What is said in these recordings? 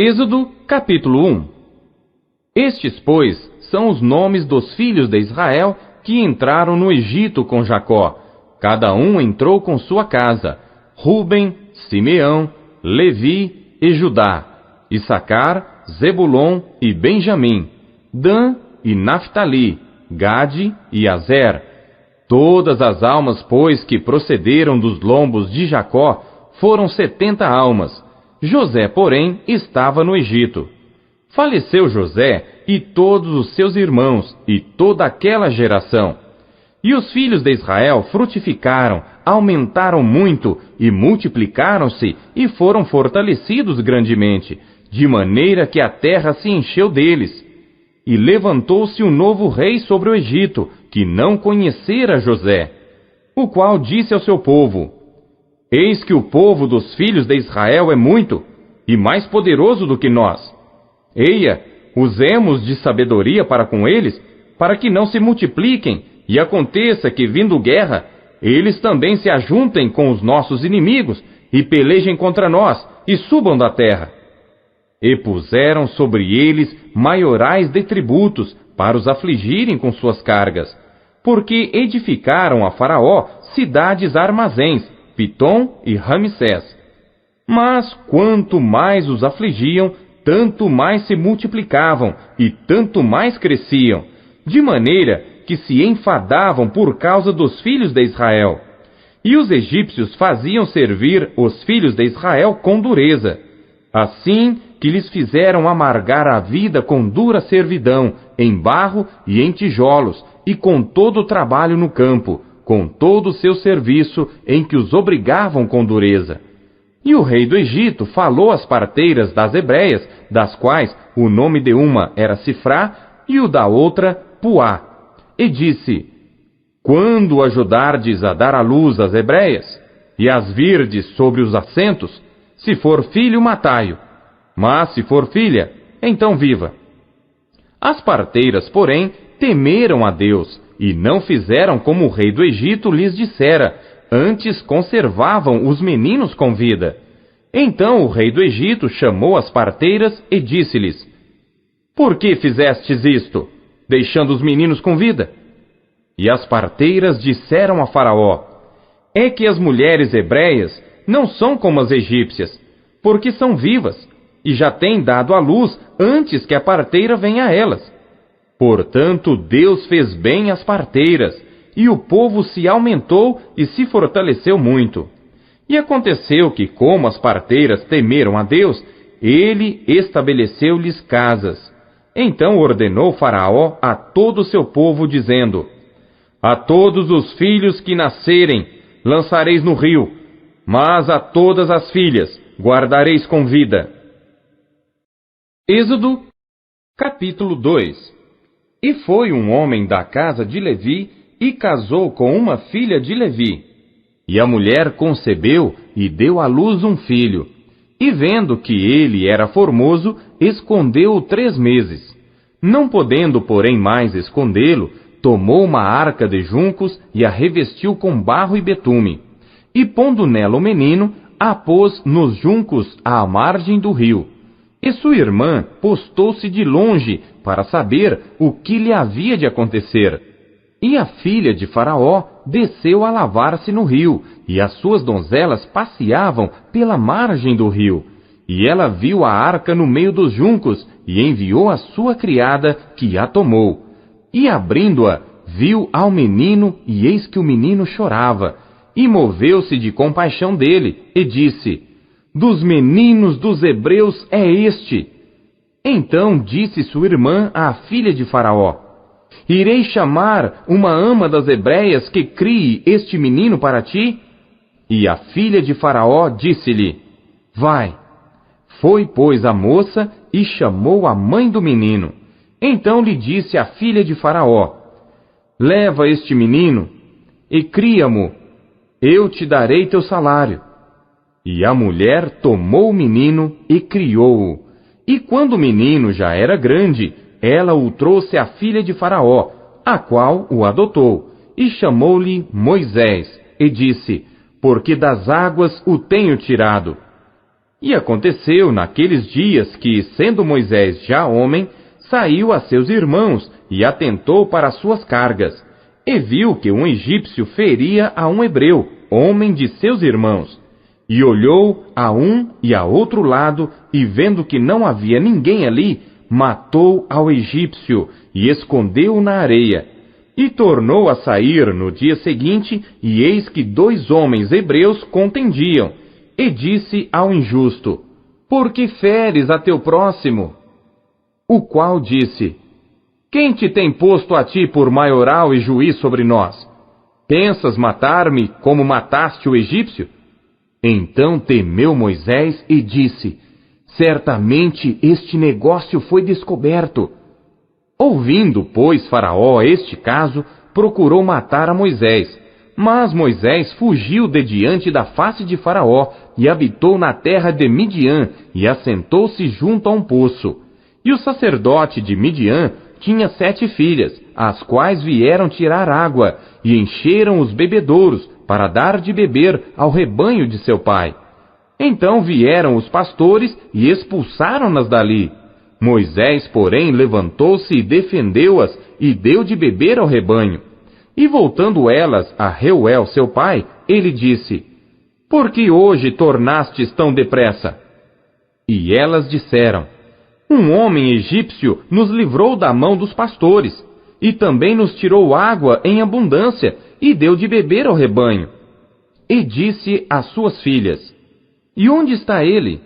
Êxodo, capítulo 1. Estes, pois, são os nomes dos filhos de Israel que entraram no Egito com Jacó. Cada um entrou com sua casa: Ruben, Simeão, Levi e Judá, Issacar, Zebulon e Benjamim, Dan e Naftali, Gade e Azer. Todas as almas, pois, que procederam dos lombos de Jacó foram 70 almas. José, porém, estava no Egito. Faleceu José e todos os seus irmãos e toda aquela geração. E os filhos de Israel frutificaram, aumentaram muito e multiplicaram-se e foram fortalecidos grandemente, de maneira que a terra se encheu deles. E levantou-se um novo rei sobre o Egito, que não conhecera José, o qual disse ao seu povo: Eis que o povo dos filhos de Israel é muito, e mais poderoso do que nós. Eia, usemos de sabedoria para com eles, para que não se multipliquem, e aconteça que, vindo guerra, eles também se ajuntem com os nossos inimigos, e pelejem contra nós, e subam da terra. E puseram sobre eles maiorais de tributos, para os afligirem com suas cargas, porque edificaram a Faraó cidades armazéns, Pitom e Ramsés. Mas quanto mais os afligiam, tanto mais se multiplicavam e tanto mais cresciam, de maneira que se enfadavam por causa dos filhos de Israel. E os egípcios faziam servir os filhos de Israel com dureza, assim que lhes fizeram amargar a vida com dura servidão, em barro e em tijolos, e com todo o trabalho no campo, com todo o seu serviço, em que os obrigavam com dureza. E o rei do Egito falou às parteiras das hebreias, das quais o nome de uma era Sifrá e o da outra Puá, e disse: Quando ajudardes a dar à luz as hebreias, e as virdes sobre os assentos, se for filho, matai-o, mas se for filha, então viva. As parteiras, porém, temeram a Deus, e não fizeram como o rei do Egito lhes dissera, antes conservavam os meninos com vida. Então o rei do Egito chamou as parteiras e disse-lhes: Por que fizestes isto, deixando os meninos com vida? E as parteiras disseram a Faraó: É que as mulheres hebreias não são como as egípcias, porque são vivas, e já têm dado à luz antes que a parteira venha a elas. Portanto, Deus fez bem às parteiras, e o povo se aumentou e se fortaleceu muito. E aconteceu que, como as parteiras temeram a Deus, ele estabeleceu-lhes casas. Então ordenou Faraó a todo o seu povo, dizendo: A todos os filhos que nascerem lançareis no rio, mas a todas as filhas guardareis com vida. Êxodo, capítulo 2. E foi um homem da casa de Levi, e casou com uma filha de Levi. E a mulher concebeu e deu à luz um filho. E vendo que ele era formoso, escondeu-o 3 meses. Não podendo, porém, mais escondê-lo, tomou uma arca de juncos e a revestiu com barro e betume. E pondo nela o menino, a pôs nos juncos à margem do rio. E sua irmã postou-se de longe para saber o que lhe havia de acontecer. E a filha de Faraó desceu a lavar-se no rio, e as suas donzelas passeavam pela margem do rio. E ela viu a arca no meio dos juncos, e enviou a sua criada, que a tomou. E abrindo-a, viu ao menino, e eis que o menino chorava. E moveu-se de compaixão dele, e disse: Dos meninos dos hebreus é este. Então disse sua irmã à filha de Faraó: Irei chamar uma ama das hebreias que crie este menino para ti? E a filha de Faraó disse-lhe: Vai. Foi, pois, a moça e chamou a mãe do menino. Então lhe disse a filha de Faraó: Leva este menino e cria-mo, eu te darei teu salário. E a mulher tomou o menino e criou-o. E quando o menino já era grande, ela o trouxe à filha de Faraó, a qual o adotou, e chamou-lhe Moisés, e disse: Porque das águas o tenho tirado. E aconteceu naqueles dias que, sendo Moisés já homem, saiu a seus irmãos e atentou para as suas cargas, e viu que um egípcio feria a um hebreu, homem de seus irmãos. E olhou a um e a outro lado, e vendo que não havia ninguém ali, matou ao egípcio e escondeu-o na areia. E tornou a sair no dia seguinte, e eis que 2 homens hebreus contendiam. E disse ao injusto: Por que feres a teu próximo? O qual disse: Quem te tem posto a ti por maioral e juiz sobre nós? Pensas matar-me como mataste o egípcio? Então temeu Moisés e disse: Certamente este negócio foi descoberto. Ouvindo, pois, Faraó este caso, procurou matar a Moisés. Mas Moisés fugiu de diante da face de Faraó e habitou na terra de Midian e assentou-se junto a um poço. E o sacerdote de Midian tinha 7 filhas, as quais vieram tirar água e encheram os bebedouros para dar de beber ao rebanho de seu pai. Então vieram os pastores e expulsaram-nas dali. Moisés, porém, levantou-se e defendeu-as e deu de beber ao rebanho. E voltando elas a Reuel, seu pai, ele disse: Por que hoje tornastes tão depressa? E elas disseram: Um homem egípcio nos livrou da mão dos pastores, e também nos tirou água em abundância, e deu de beber ao rebanho. E disse às suas filhas: E onde está ele?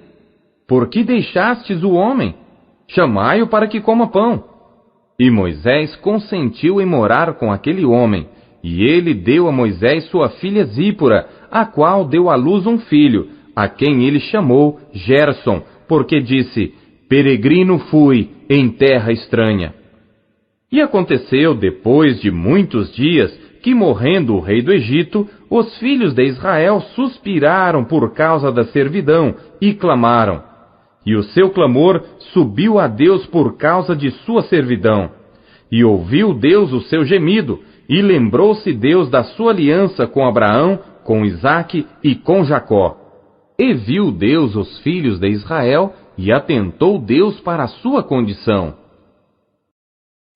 Por que deixastes o homem? Chamai-o para que coma pão. E Moisés consentiu em morar com aquele homem, e ele deu a Moisés sua filha Zípora, a qual deu à luz um filho, a quem ele chamou Gerson, porque disse: Peregrino fui em terra estranha. E aconteceu, depois de muitos dias, que morrendo o rei do Egito, os filhos de Israel suspiraram por causa da servidão e clamaram. E o seu clamor subiu a Deus por causa de sua servidão. E ouviu Deus o seu gemido, e lembrou-se Deus da sua aliança com Abraão, com Isaque e com Jacó. E viu Deus os filhos de Israel, e atentou Deus para a sua condição.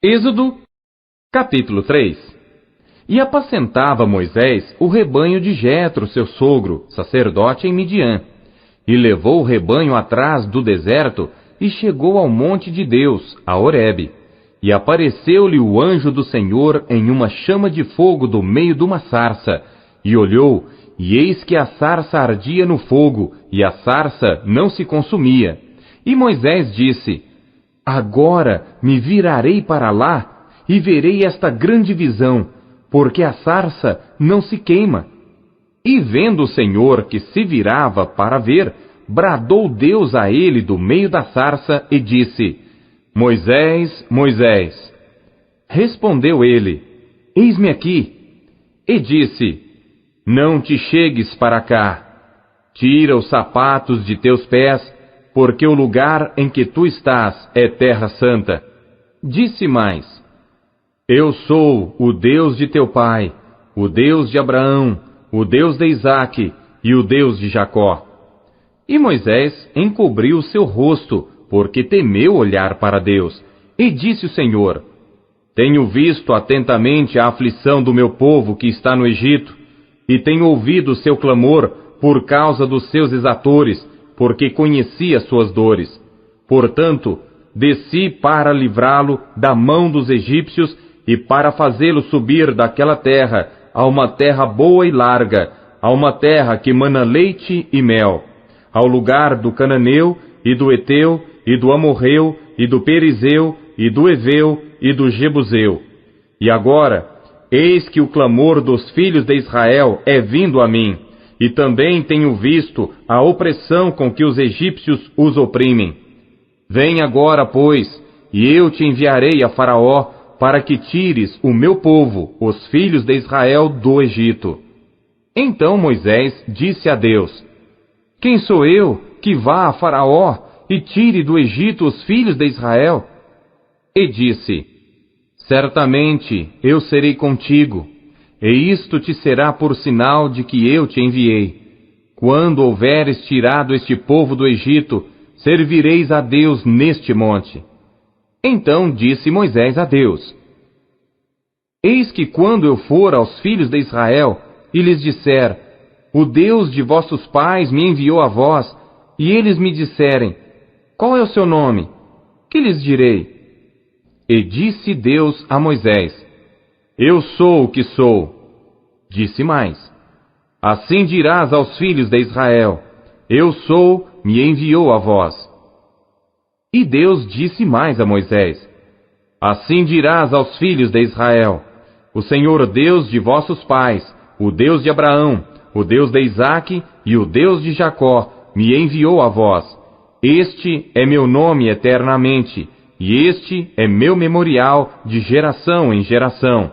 Êxodo, capítulo 3. E apacentava Moisés o rebanho de Jetro, seu sogro, sacerdote em Midian. E levou o rebanho atrás do deserto, e chegou ao monte de Deus, a Horebe. E apareceu-lhe o anjo do Senhor em uma chama de fogo do meio de uma sarça. E olhou, e eis que a sarça ardia no fogo, e a sarça não se consumia. E Moisés disse: Agora me virarei para lá, e verei esta grande visão, porque a sarça não se queima. E vendo o Senhor que se virava para ver, bradou Deus a ele do meio da sarça e disse: Moisés, Moisés. Respondeu ele: Eis-me aqui. E disse: Não te chegues para cá. Tira os sapatos de teus pés, porque o lugar em que tu estás é terra santa. Disse mais: Eu sou o Deus de teu pai, o Deus de Abraão, o Deus de Isaque e o Deus de Jacó. E Moisés encobriu o seu rosto, porque temeu olhar para Deus. E disse o Senhor: Tenho visto atentamente a aflição do meu povo que está no Egito, e tenho ouvido o seu clamor por causa dos seus exatores, porque conheci as suas dores. Portanto, desci para livrá-lo da mão dos egípcios e para fazê-lo subir daquela terra a uma terra boa e larga, a uma terra que mana leite e mel, ao lugar do cananeu e do eteu e do amorreu e do perizeu e do eveu e do jebuseu. E agora, eis que o clamor dos filhos de Israel é vindo a mim, e também tenho visto a opressão com que os egípcios os oprimem. Vem agora, pois, e eu te enviarei a Faraó, para que tires o meu povo, os filhos de Israel, do Egito. Então Moisés disse a Deus: Quem sou eu que vá a Faraó e tire do Egito os filhos de Israel? E disse: Certamente eu serei contigo, e isto te será por sinal de que eu te enviei. quando houveres tirado este povo do Egito, servireis a Deus neste monte. Então disse Moisés a Deus: Eis que quando eu for aos filhos de Israel, e lhes disser: O Deus de vossos pais me enviou a vós, e eles me disserem: Qual é o seu nome? Que lhes direi? E disse Deus a Moisés: Eu sou o que sou. Disse mais: Assim dirás aos filhos de Israel: Eu sou, me enviou a vós. E Deus disse mais a Moisés: Assim dirás aos filhos de Israel: O Senhor Deus de vossos pais, o Deus de Abraão, o Deus de Isaque e o Deus de Jacó, me enviou a vós. Este é meu nome eternamente, e este é meu memorial de geração em geração.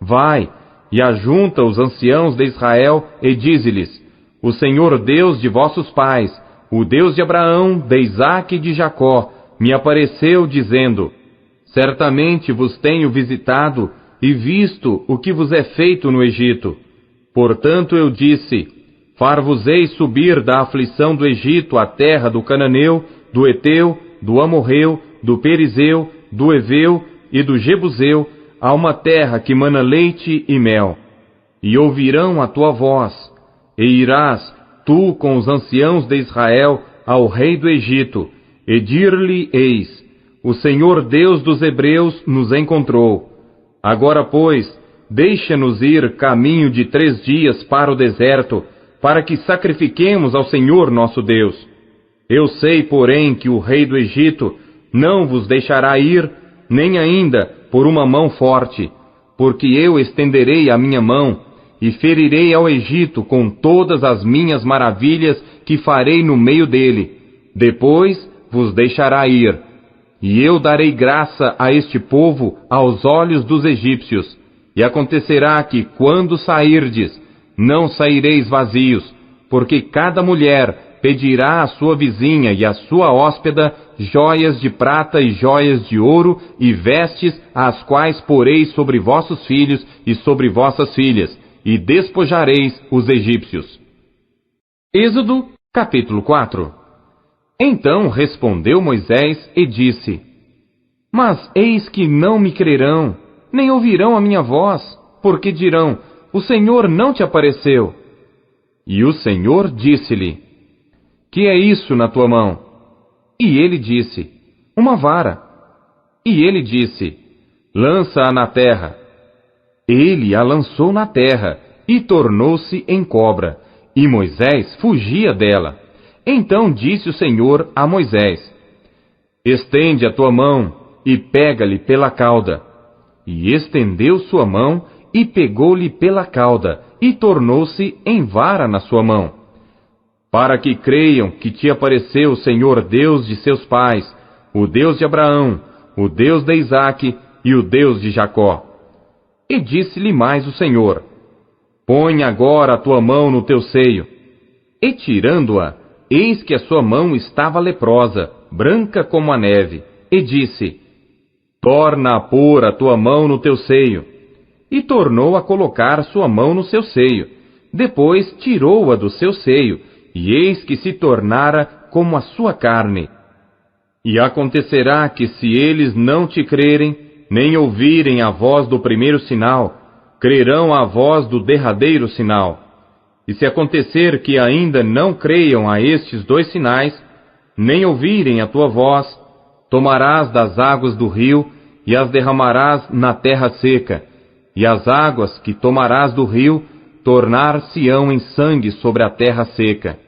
Vai, e ajunta os anciãos de Israel, e dize-lhes: O Senhor Deus de vossos pais, o Deus de Abraão, de Isaque e de Jacó, me apareceu, dizendo: Certamente vos tenho visitado e visto o que vos é feito no Egito. Portanto eu disse: Far-vos-ei subir da aflição do Egito à terra do Cananeu, do Eteu, do Amorreu, do Perizeu, do Eveu e do Jebuseu, a uma terra que mana leite e mel. E ouvirão a tua voz, e irás, tu com os anciãos de Israel, ao rei do Egito, e dir-lhe-eis: O Senhor Deus dos Hebreus nos encontrou. Agora, pois, deixa-nos ir caminho de 3 dias para o deserto, para que sacrifiquemos ao Senhor nosso Deus. Eu sei, porém, que o rei do Egito não vos deixará ir, nem ainda por uma mão forte, porque eu estenderei a minha mão, e ferirei ao Egito com todas as minhas maravilhas que farei no meio dele. Depois vos deixará ir. E eu darei graça a este povo aos olhos dos egípcios. E acontecerá que, quando sairdes, não saireis vazios, porque cada mulher pedirá à sua vizinha e à sua hóspeda joias de prata e joias de ouro e vestes, as quais poreis sobre vossos filhos e sobre vossas filhas, e despojareis os egípcios. Êxodo, capítulo 4. Então respondeu Moisés e disse: Mas eis que não me crerão, nem ouvirão a minha voz, porque dirão: O Senhor não te apareceu. E o Senhor disse-lhe: Que é isso na tua mão? E ele disse: Uma vara. E ele disse: Lança-a na terra. Ele a lançou na terra, e tornou-se em cobra, e Moisés fugia dela. Então disse o Senhor a Moisés: Estende a tua mão, e pega-lhe pela cauda. E estendeu sua mão, e pegou-lhe pela cauda, e tornou-se em vara na sua mão. Para que creiam que te apareceu o Senhor Deus de seus pais, o Deus de Abraão, o Deus de Isaque e o Deus de Jacó. E disse-lhe mais o Senhor: Põe agora a tua mão no teu seio. E tirando-a, eis que a sua mão estava leprosa, branca como a neve. E disse: Torna a pôr a tua mão no teu seio. E tornou a colocar sua mão no seu seio. Depois tirou-a do seu seio, e eis que se tornara como a sua carne. E acontecerá que se eles não te crerem, nem ouvirem a voz do primeiro sinal, crerão à voz do derradeiro sinal. E se acontecer que ainda não creiam a estes 2 sinais, nem ouvirem a tua voz, tomarás das águas do rio e as derramarás na terra seca, e as águas que tomarás do rio tornar-se-ão em sangue sobre a terra seca.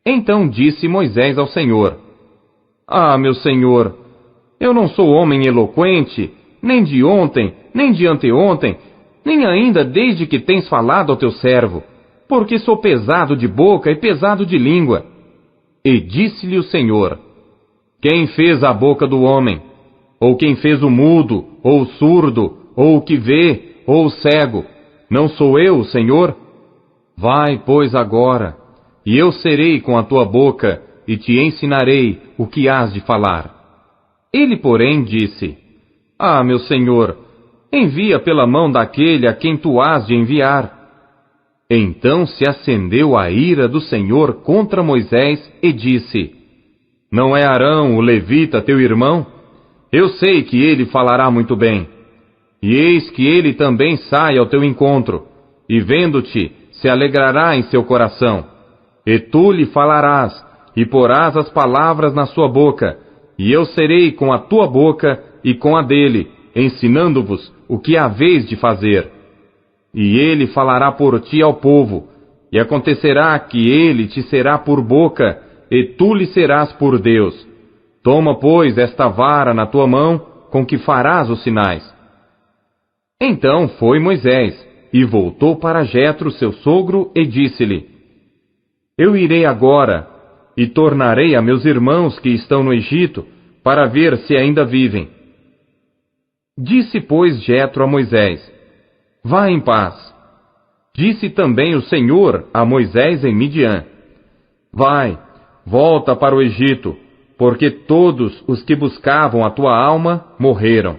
Então disse Moisés ao Senhor: Ah, meu Senhor, eu não sou homem eloquente, nem de ontem, nem de anteontem, nem ainda desde que tens falado ao teu servo, porque sou pesado de boca e pesado de língua. E disse-lhe o Senhor: Quem fez a boca do homem? Ou quem fez o mudo, ou o surdo, ou o que vê, ou o cego? Não sou eu, o Senhor? Vai, pois, agora, e eu serei com a tua boca, e te ensinarei o que hás de falar. Ele, porém, disse: Ah, meu Senhor, envia pela mão daquele a quem tu hás de enviar. Então se acendeu a ira do Senhor contra Moisés e disse: Não é Arão, o levita, teu irmão? Eu sei que ele falará muito bem. E eis que ele também sai ao teu encontro, e vendo-te, se alegrará em seu coração. E tu lhe falarás, e porás as palavras na sua boca, e eu serei com a tua boca e com a dele, ensinando-vos o que haveis de fazer. E ele falará por ti ao povo, e acontecerá que ele te será por boca, e tu lhe serás por Deus. Toma, pois, esta vara na tua mão, com que farás os sinais. Então foi Moisés, e voltou para Jetro, seu sogro, e disse-lhe: Eu irei agora, e tornarei a meus irmãos que estão no Egito, para ver se ainda vivem. Disse, pois, Jetro a Moisés: Vá em paz. Disse também o Senhor a Moisés em Midian: Vai, volta para o Egito, porque todos os que buscavam a tua alma morreram.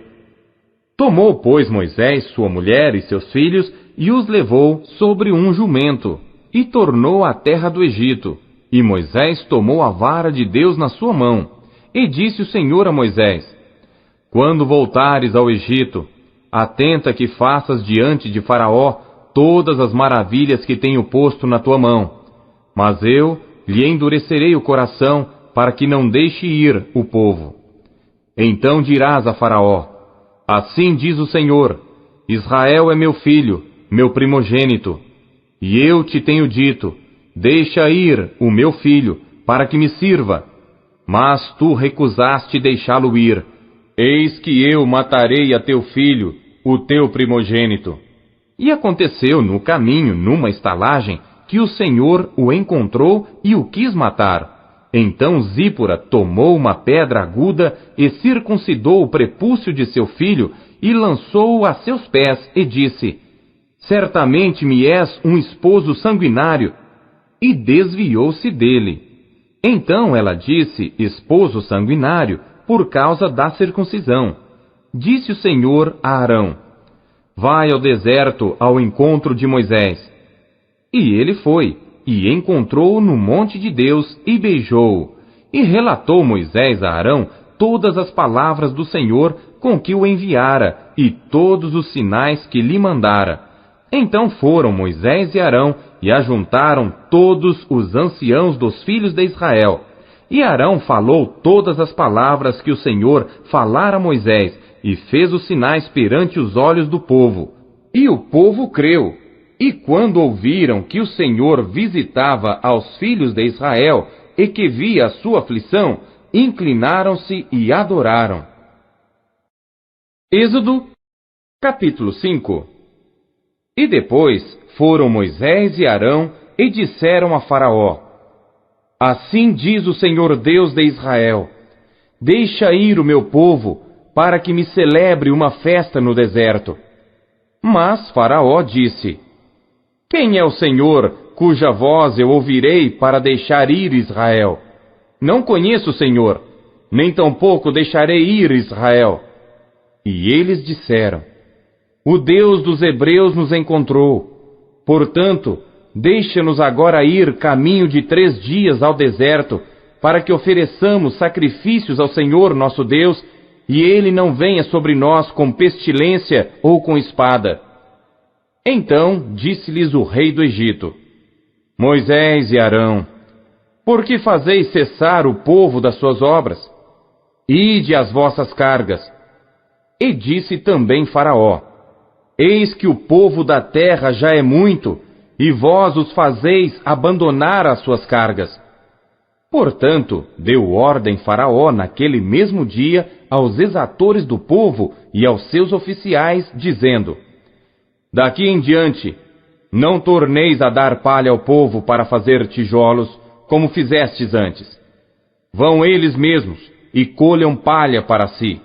Tomou, pois, Moisés sua mulher e seus filhos, e os levou sobre um jumento, e tornou à terra do Egito. E Moisés tomou a vara de Deus na sua mão. E disse o Senhor a Moisés: Quando voltares ao Egito, atenta que faças diante de Faraó todas as maravilhas que tenho posto na tua mão. Mas eu lhe endurecerei o coração, para que não deixe ir o povo. Então dirás a Faraó: Assim diz o Senhor: Israel é meu filho, meu primogênito. E eu te tenho dito: Deixa ir o meu filho, para que me sirva. Mas tu recusaste deixá-lo ir. Eis que eu matarei a teu filho, o teu primogênito. E aconteceu no caminho, numa estalagem, que o Senhor o encontrou e o quis matar. Então Zípora tomou uma pedra aguda e circuncidou o prepúcio de seu filho e lançou-o a seus pés e disse: Certamente me és um esposo sanguinário. E desviou-se dele. Então ela disse: esposo sanguinário, por causa da circuncisão. Disse o Senhor a Arão: Vai ao deserto ao encontro de Moisés. E ele foi, e encontrou-o no monte de Deus, e beijou-o. E relatou Moisés a Arão todas as palavras do Senhor com que o enviara, e todos os sinais que lhe mandara. Então foram Moisés e Arão, e ajuntaram todos os anciãos dos filhos de Israel. E Arão falou todas as palavras que o Senhor falara a Moisés, e fez os sinais perante os olhos do povo. E o povo creu. E quando ouviram que o Senhor visitava aos filhos de Israel, e que via a sua aflição, inclinaram-se e adoraram. Êxodo, capítulo 5. E depois foram Moisés e Arão, e disseram a Faraó: Assim diz o Senhor Deus de Israel: Deixa ir o meu povo, para que me celebre uma festa no deserto. Mas Faraó disse: Quem é o Senhor, cuja voz eu ouvirei para deixar ir Israel? Não conheço o Senhor, nem tampouco deixarei ir Israel. E eles disseram: O Deus dos hebreus nos encontrou. Portanto, deixa-nos agora ir caminho de 3 dias ao deserto, para que ofereçamos sacrifícios ao Senhor nosso Deus, e ele não venha sobre nós com pestilência ou com espada. Então disse-lhes o rei do Egito: Moisés e Arão, por que fazeis cessar o povo das suas obras? Ide às vossas cargas. E disse também Faraó: Eis que o povo da terra já é muito, e vós os fazeis abandonar as suas cargas. Portanto, deu ordem Faraó naquele mesmo dia aos exatores do povo e aos seus oficiais, dizendo: Daqui em diante, não torneis a dar palha ao povo para fazer tijolos, como fizestes antes. Vão eles mesmos e colham palha para si.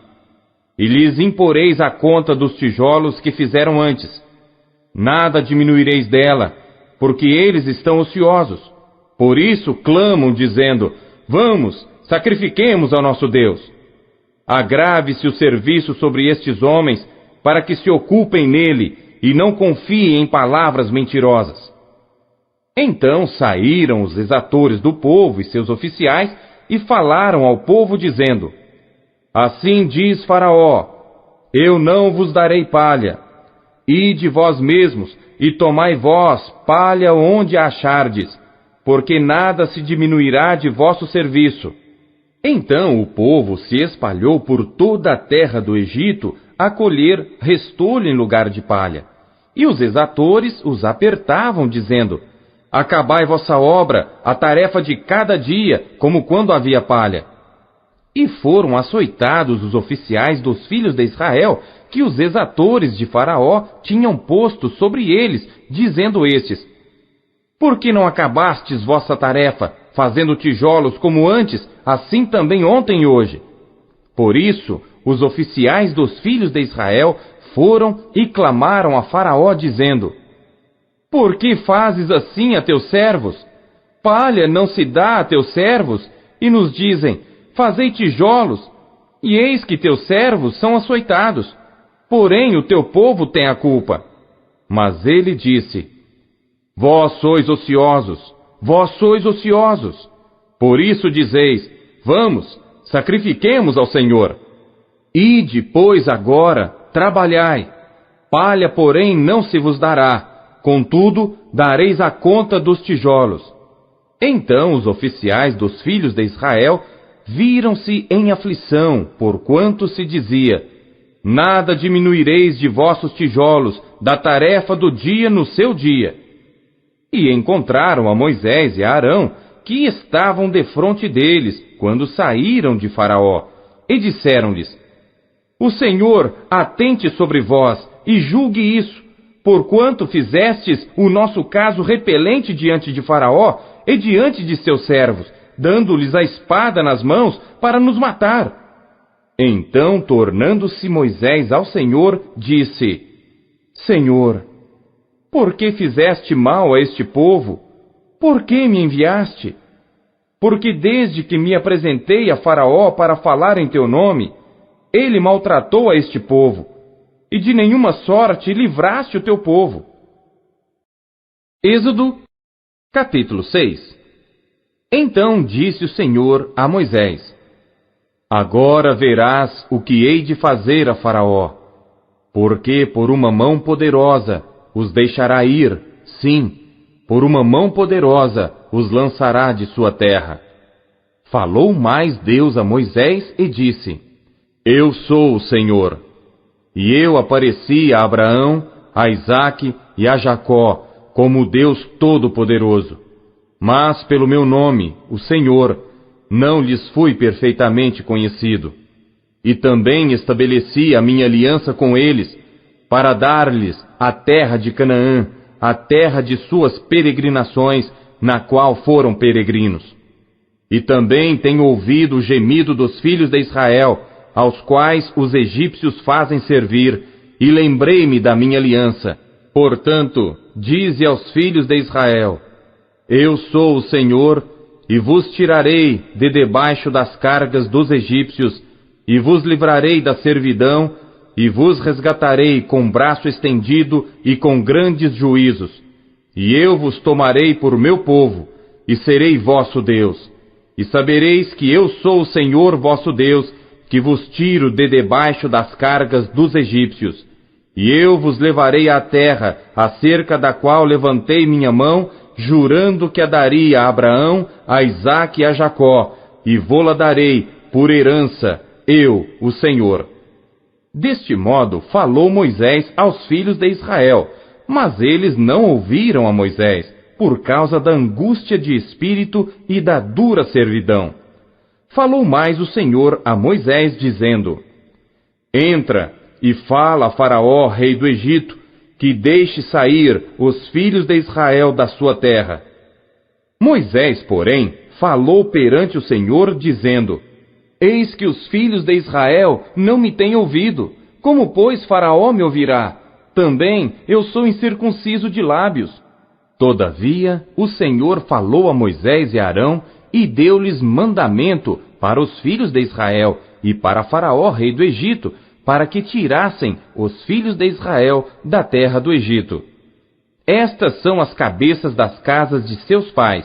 E lhes imporeis a conta dos tijolos que fizeram antes. Nada diminuireis dela, porque eles estão ociosos. Por isso clamam, dizendo: Vamos, sacrifiquemos ao nosso Deus. Agrave-se o serviço sobre estes homens, para que se ocupem nele, e não confiem em palavras mentirosas. Então saíram os exatores do povo e seus oficiais e falaram ao povo dizendo: Assim diz Faraó: Eu não vos darei palha. Ide vós mesmos e tomai vós palha onde a achardes, porque nada se diminuirá de vosso serviço. Então o povo se espalhou por toda a terra do Egito a colher restolho em lugar de palha. E os exatores os apertavam, dizendo: Acabai vossa obra, a tarefa de cada dia, como quando havia palha. E foram açoitados os oficiais dos filhos de Israel, que os exatores de Faraó tinham posto sobre eles, dizendo estes: Por que não acabastes vossa tarefa, fazendo tijolos como antes, assim também ontem e hoje? Por isso, os oficiais dos filhos de Israel foram e clamaram a Faraó, dizendo: Por que fazes assim a teus servos? Palha não se dá a teus servos? E nos dizem: Fazei tijolos, e eis que teus servos são açoitados. Porém o teu povo tem a culpa. Mas ele disse: Vós sois ociosos, vós sois ociosos. Por isso dizeis: Vamos, sacrifiquemos ao Senhor. Ide, pois, agora, trabalhai. Palha, porém, não se vos dará. Contudo, dareis a conta dos tijolos. Então os oficiais dos filhos de Israel viram-se em aflição, porquanto se dizia: Nada diminuireis de vossos tijolos, da tarefa do dia no seu dia. E encontraram a Moisés e a Arão, que estavam defronte deles, quando saíram de Faraó, e disseram-lhes: O Senhor atente sobre vós, e julgue isso, porquanto fizestes o nosso caso repelente diante de Faraó e diante de seus servos, dando-lhes a espada nas mãos para nos matar. Então, tornando-se Moisés ao Senhor, disse: Senhor, por que fizeste mal a este povo? Por que me enviaste? Porque desde que me apresentei a Faraó para falar em teu nome, ele maltratou a este povo, e de nenhuma sorte livraste o teu povo. Êxodo, capítulo 6. Então disse o Senhor a Moisés: Agora verás o que hei de fazer a Faraó, porque por uma mão poderosa os deixará ir, sim, por uma mão poderosa os lançará de sua terra. Falou mais Deus a Moisés e disse: Eu sou o Senhor. E eu apareci a Abraão, a Isaque e a Jacó como o Deus Todo-Poderoso. Mas pelo meu nome, o Senhor, não lhes fui perfeitamente conhecido. E também estabeleci a minha aliança com eles, para dar-lhes a terra de Canaã, a terra de suas peregrinações, na qual foram peregrinos. E também tenho ouvido o gemido dos filhos de Israel, aos quais os egípcios fazem servir, e lembrei-me da minha aliança. Portanto, dize aos filhos de Israel: Eu sou o Senhor, e vos tirarei de debaixo das cargas dos egípcios, e vos livrarei da servidão, e vos resgatarei com braço estendido e com grandes juízos. E eu vos tomarei por meu povo, e serei vosso Deus. E sabereis que eu sou o Senhor vosso Deus, que vos tiro de debaixo das cargas dos egípcios. E eu vos levarei à terra, acerca da qual levantei minha mão, jurando que a daria a Abraão, a Isaque e a Jacó, e vô-la darei por herança, eu, o Senhor. Deste modo falou Moisés aos filhos de Israel, mas eles não ouviram a Moisés, por causa da angústia de espírito e da dura servidão. Falou mais o Senhor a Moisés, dizendo: Entra e fala a Faraó, rei do Egito, que deixe sair os filhos de Israel da sua terra. Moisés, porém, falou perante o Senhor, dizendo: Eis que os filhos de Israel não me têm ouvido. Como, pois, Faraó me ouvirá? Também eu sou incircunciso de lábios. Todavia, o Senhor falou a Moisés e a Arão, e deu-lhes mandamento para os filhos de Israel e para Faraó, rei do Egito, para que tirassem os filhos de Israel da terra do Egito. Estas são as cabeças das casas de seus pais,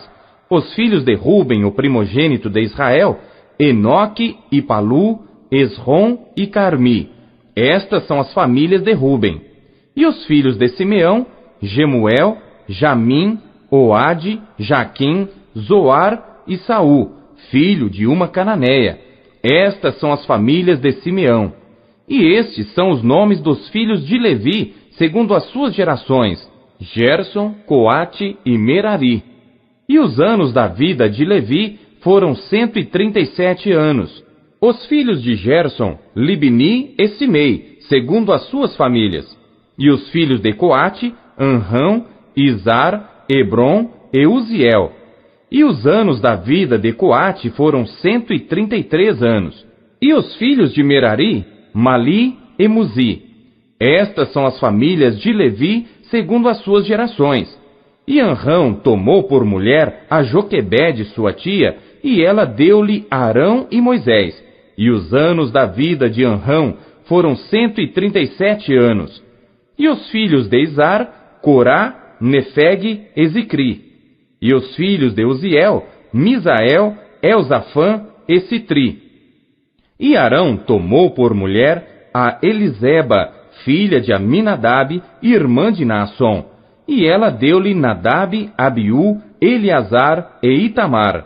os filhos de Ruben, o primogênito de Israel, Enoque e Palu, Esrom e Carmi. Estas são as famílias de Ruben. E os filhos de Simeão, Gemuel, Jamim, Oade, Jaquim, Zoar e Saul, filho de uma cananeia. Estas são as famílias de Simeão. E estes são os nomes dos filhos de Levi, segundo as suas gerações: Gerson, Coate e Merari. E os anos da vida de Levi foram 137 anos. Os filhos de Gerson, Libni e Simei, segundo as suas famílias. E os filhos de Coate, Anrão, Izar, Hebron e Uziel. E os anos da vida de Coate foram 133 anos. E os filhos de Merari, Mali e Muzi. Estas são as famílias de Levi, segundo as suas gerações. E Anrão tomou por mulher a Joquebede, sua tia, e ela deu-lhe Arão e Moisés. E os anos da vida de Anrão foram 137 anos. E os filhos de Izar, Corá, Nefeg e Zicri. E os filhos de Uziel, Misael, Elzafã e Citri. E Arão tomou por mulher a Eliseba, filha de Aminadab, irmã de Naasson. E ela deu-lhe Nadab, Abiú, Eleazar e Itamar.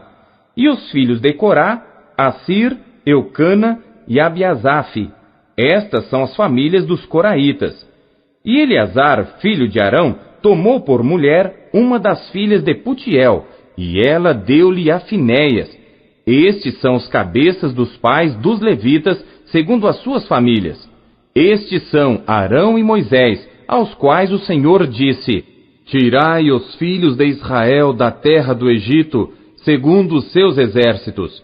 E os filhos de Corá, Assir, Eucana e Abiasaf. Estas são as famílias dos coraitas. E Eleazar, filho de Arão, tomou por mulher uma das filhas de Putiel, e ela deu-lhe a Finéias. Estes são os cabeças dos pais dos levitas, segundo as suas famílias. Estes são Arão e Moisés, aos quais o Senhor disse: Tirai os filhos de Israel da terra do Egito, segundo os seus exércitos.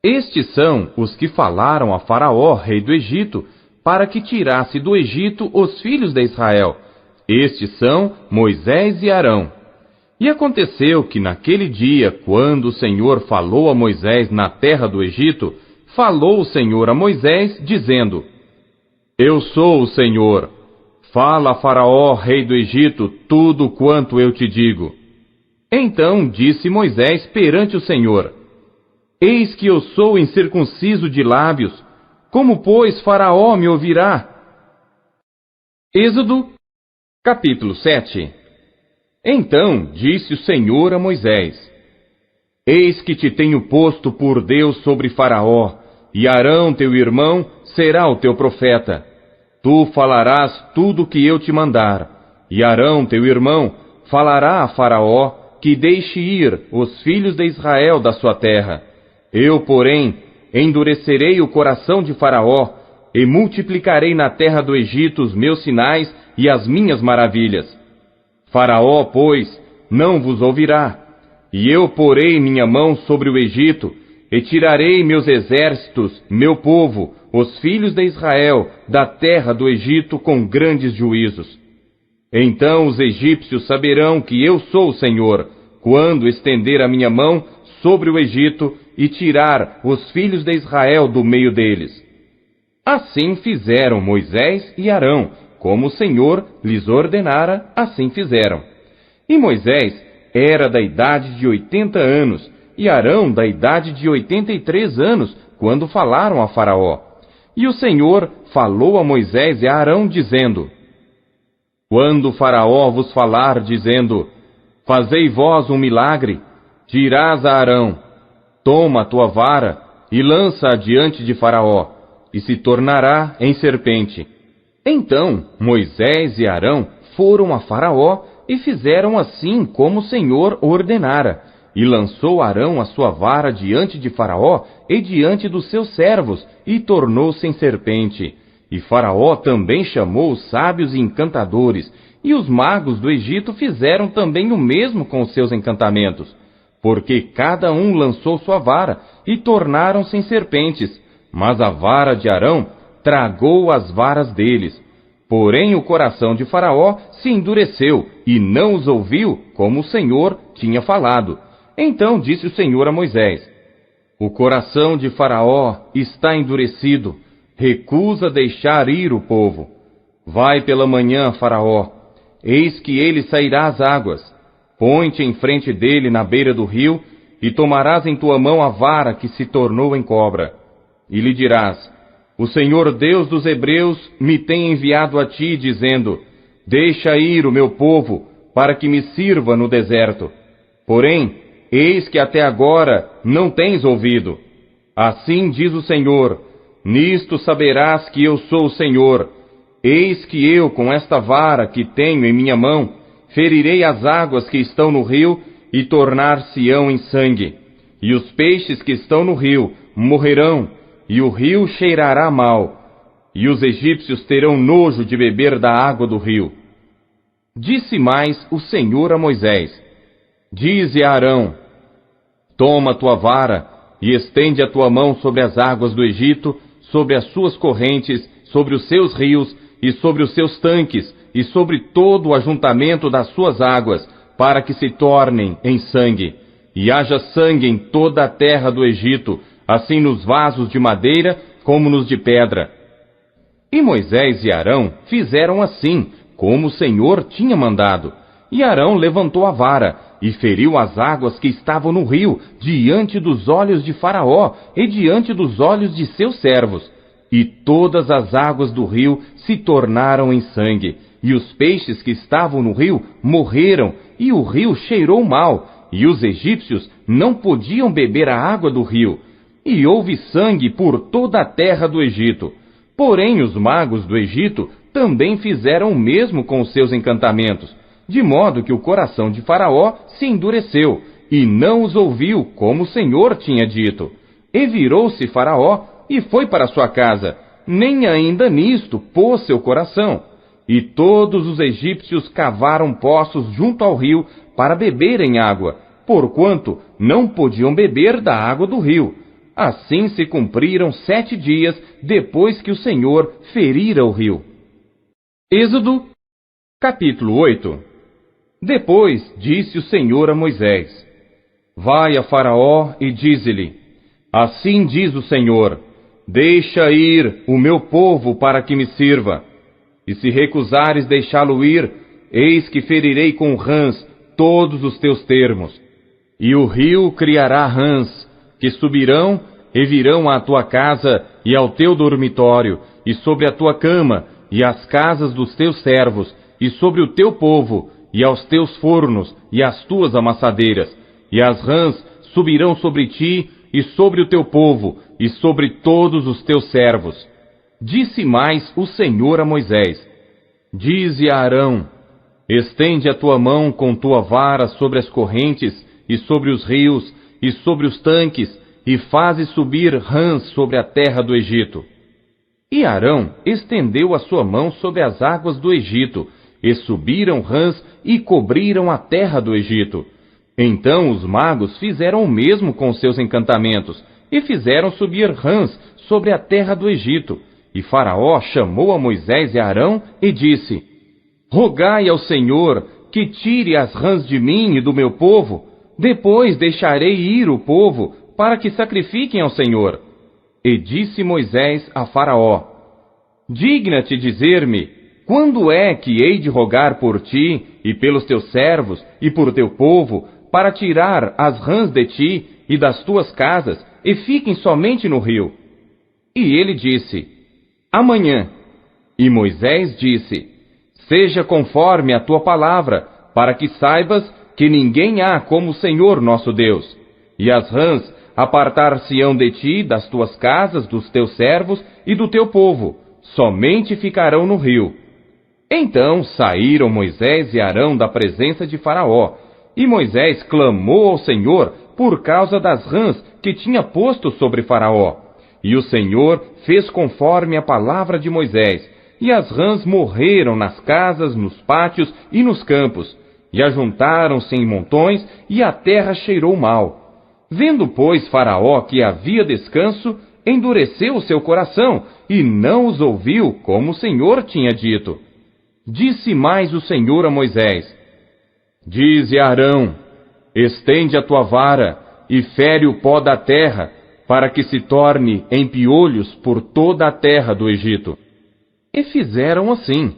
Estes são os que falaram a Faraó, rei do Egito, para que tirasse do Egito os filhos de Israel. Estes são Moisés e Arão. E aconteceu que naquele dia, quando o Senhor falou a Moisés na terra do Egito, falou o Senhor a Moisés, dizendo: Eu sou o Senhor. Fala a Faraó, rei do Egito, tudo quanto eu te digo. Então disse Moisés perante o Senhor: Eis que eu sou incircunciso de lábios, como, pois, Faraó me ouvirá? Êxodo, capítulo 7. Então disse o Senhor a Moisés: Eis que te tenho posto por Deus sobre Faraó, e Arão, teu irmão, será o teu profeta. Tu falarás tudo o que eu te mandar, e Arão, teu irmão, falará a Faraó que deixe ir os filhos de Israel da sua terra. Eu, porém, endurecerei o coração de Faraó, e multiplicarei na terra do Egito os meus sinais e as minhas maravilhas. Faraó, pois, não vos ouvirá, e eu porei minha mão sobre o Egito, e tirarei meus exércitos, meu povo, os filhos de Israel, da terra do Egito com grandes juízos. Então os egípcios saberão que eu sou o Senhor, quando estender a minha mão sobre o Egito e tirar os filhos de Israel do meio deles. Assim fizeram Moisés e Arão, como o Senhor lhes ordenara, assim fizeram. E Moisés era da idade de 80 anos, e Arão da idade de 83 anos, quando falaram a Faraó. E o Senhor falou a Moisés e a Arão, dizendo: Quando Faraó vos falar, dizendo: Fazei vós um milagre, dirás a Arão: Toma a tua vara e lança-a diante de Faraó, e se tornará em serpente. Então Moisés e Arão foram a Faraó e fizeram assim como o Senhor ordenara. E lançou Arão a sua vara diante de Faraó e diante dos seus servos, e tornou-se em serpente. E Faraó também chamou os sábios e encantadores, e os magos do Egito fizeram também o mesmo com os seus encantamentos, porque cada um lançou sua vara, e tornaram-se em serpentes, mas a vara de Arão tragou as varas deles. Porém o coração de Faraó se endureceu, e não os ouviu, como o Senhor tinha falado. Então disse o Senhor a Moisés: O coração de Faraó está endurecido, recusa deixar ir o povo. Vai pela manhã, Faraó, eis que ele sairá às águas. Põe-te em frente dele na beira do rio, e tomarás em tua mão a vara que se tornou em cobra. E lhe dirás: o Senhor Deus dos Hebreus me tem enviado a ti, dizendo: deixa ir o meu povo, para que me sirva no deserto. Porém, eis que até agora não tens ouvido. Assim diz o Senhor: nisto saberás que eu sou o Senhor. Eis que eu, com esta vara que tenho em minha mão, ferirei as águas que estão no rio, e tornar-se-ão em sangue. E os peixes que estão no rio morrerão, e o rio cheirará mal, e os egípcios terão nojo de beber da água do rio. Disse mais o Senhor a Moisés: dize a Arão: toma tua vara, e estende a tua mão sobre as águas do Egito, sobre as suas correntes, sobre os seus rios, e sobre os seus tanques, e sobre todo o ajuntamento das suas águas, para que se tornem em sangue. E haja sangue em toda a terra do Egito, assim nos vasos de madeira, como nos de pedra. E Moisés e Arão fizeram assim, como o Senhor tinha mandado. E Arão levantou a vara, e feriu as águas que estavam no rio, diante dos olhos de Faraó, e diante dos olhos de seus servos. E todas as águas do rio se tornaram em sangue, e os peixes que estavam no rio morreram, e o rio cheirou mal, e os egípcios não podiam beber a água do rio. E houve sangue por toda a terra do Egito. Porém os magos do Egito também fizeram o mesmo com os seus encantamentos, de modo que o coração de Faraó se endureceu, e não os ouviu, como o Senhor tinha dito. E virou-se Faraó, e foi para sua casa, nem ainda nisto pôs seu coração. E todos os egípcios cavaram poços junto ao rio para beberem água, porquanto não podiam beber da água do rio. Assim se cumpriram 7 dias depois que o Senhor ferira o rio. Êxodo, capítulo 8. Depois disse o Senhor a Moisés: vai a Faraó e dize-lhe: assim diz o Senhor: deixa ir o meu povo para que me sirva. E se recusares deixá-lo ir, eis que ferirei com rãs todos os teus termos. E o rio criará rãs, que subirão e virão à tua casa e ao teu dormitório, e sobre a tua cama, e às casas dos teus servos, e sobre o teu povo, e aos teus fornos, e às tuas amassadeiras. E as rãs subirão sobre ti, e sobre o teu povo, e sobre todos os teus servos. Disse mais o Senhor a Moisés: dize a Arão: estende a tua mão com tua vara sobre as correntes, e sobre os rios, e sobre os tanques, e faze subir rãs sobre a terra do Egito. E Arão estendeu a sua mão sobre as águas do Egito, e subiram rãs e cobriram a terra do Egito. Então os magos fizeram o mesmo com seus encantamentos, e fizeram subir rãs sobre a terra do Egito. E Faraó chamou a Moisés e a Arão e disse: rogai ao Senhor que tire as rãs de mim e do meu povo, depois deixarei ir o povo para que sacrifiquem ao Senhor. E disse Moisés a Faraó: digna-te dizer-me, quando é que hei de rogar por ti, e pelos teus servos, e por teu povo, para tirar as rãs de ti e das tuas casas, e fiquem somente no rio? E ele disse: amanhã. E Moisés disse: seja conforme a tua palavra, para que saibas que ninguém há como o Senhor nosso Deus. E as rãs apartar-se-ão de ti, das tuas casas, dos teus servos e do teu povo, somente ficarão no rio. Então saíram Moisés e Arão da presença de Faraó, e Moisés clamou ao Senhor por causa das rãs que tinha posto sobre Faraó. E o Senhor fez conforme a palavra de Moisés, e as rãs morreram nas casas, nos pátios e nos campos, e ajuntaram-se em montões, e a terra cheirou mal. Vendo, pois, Faraó que havia descanso, endureceu o seu coração, e não os ouviu, como o Senhor tinha dito. Disse mais o Senhor a Moisés: dize a Arão: estende a tua vara, e fere o pó da terra, para que se torne em piolhos por toda a terra do Egito. E fizeram assim.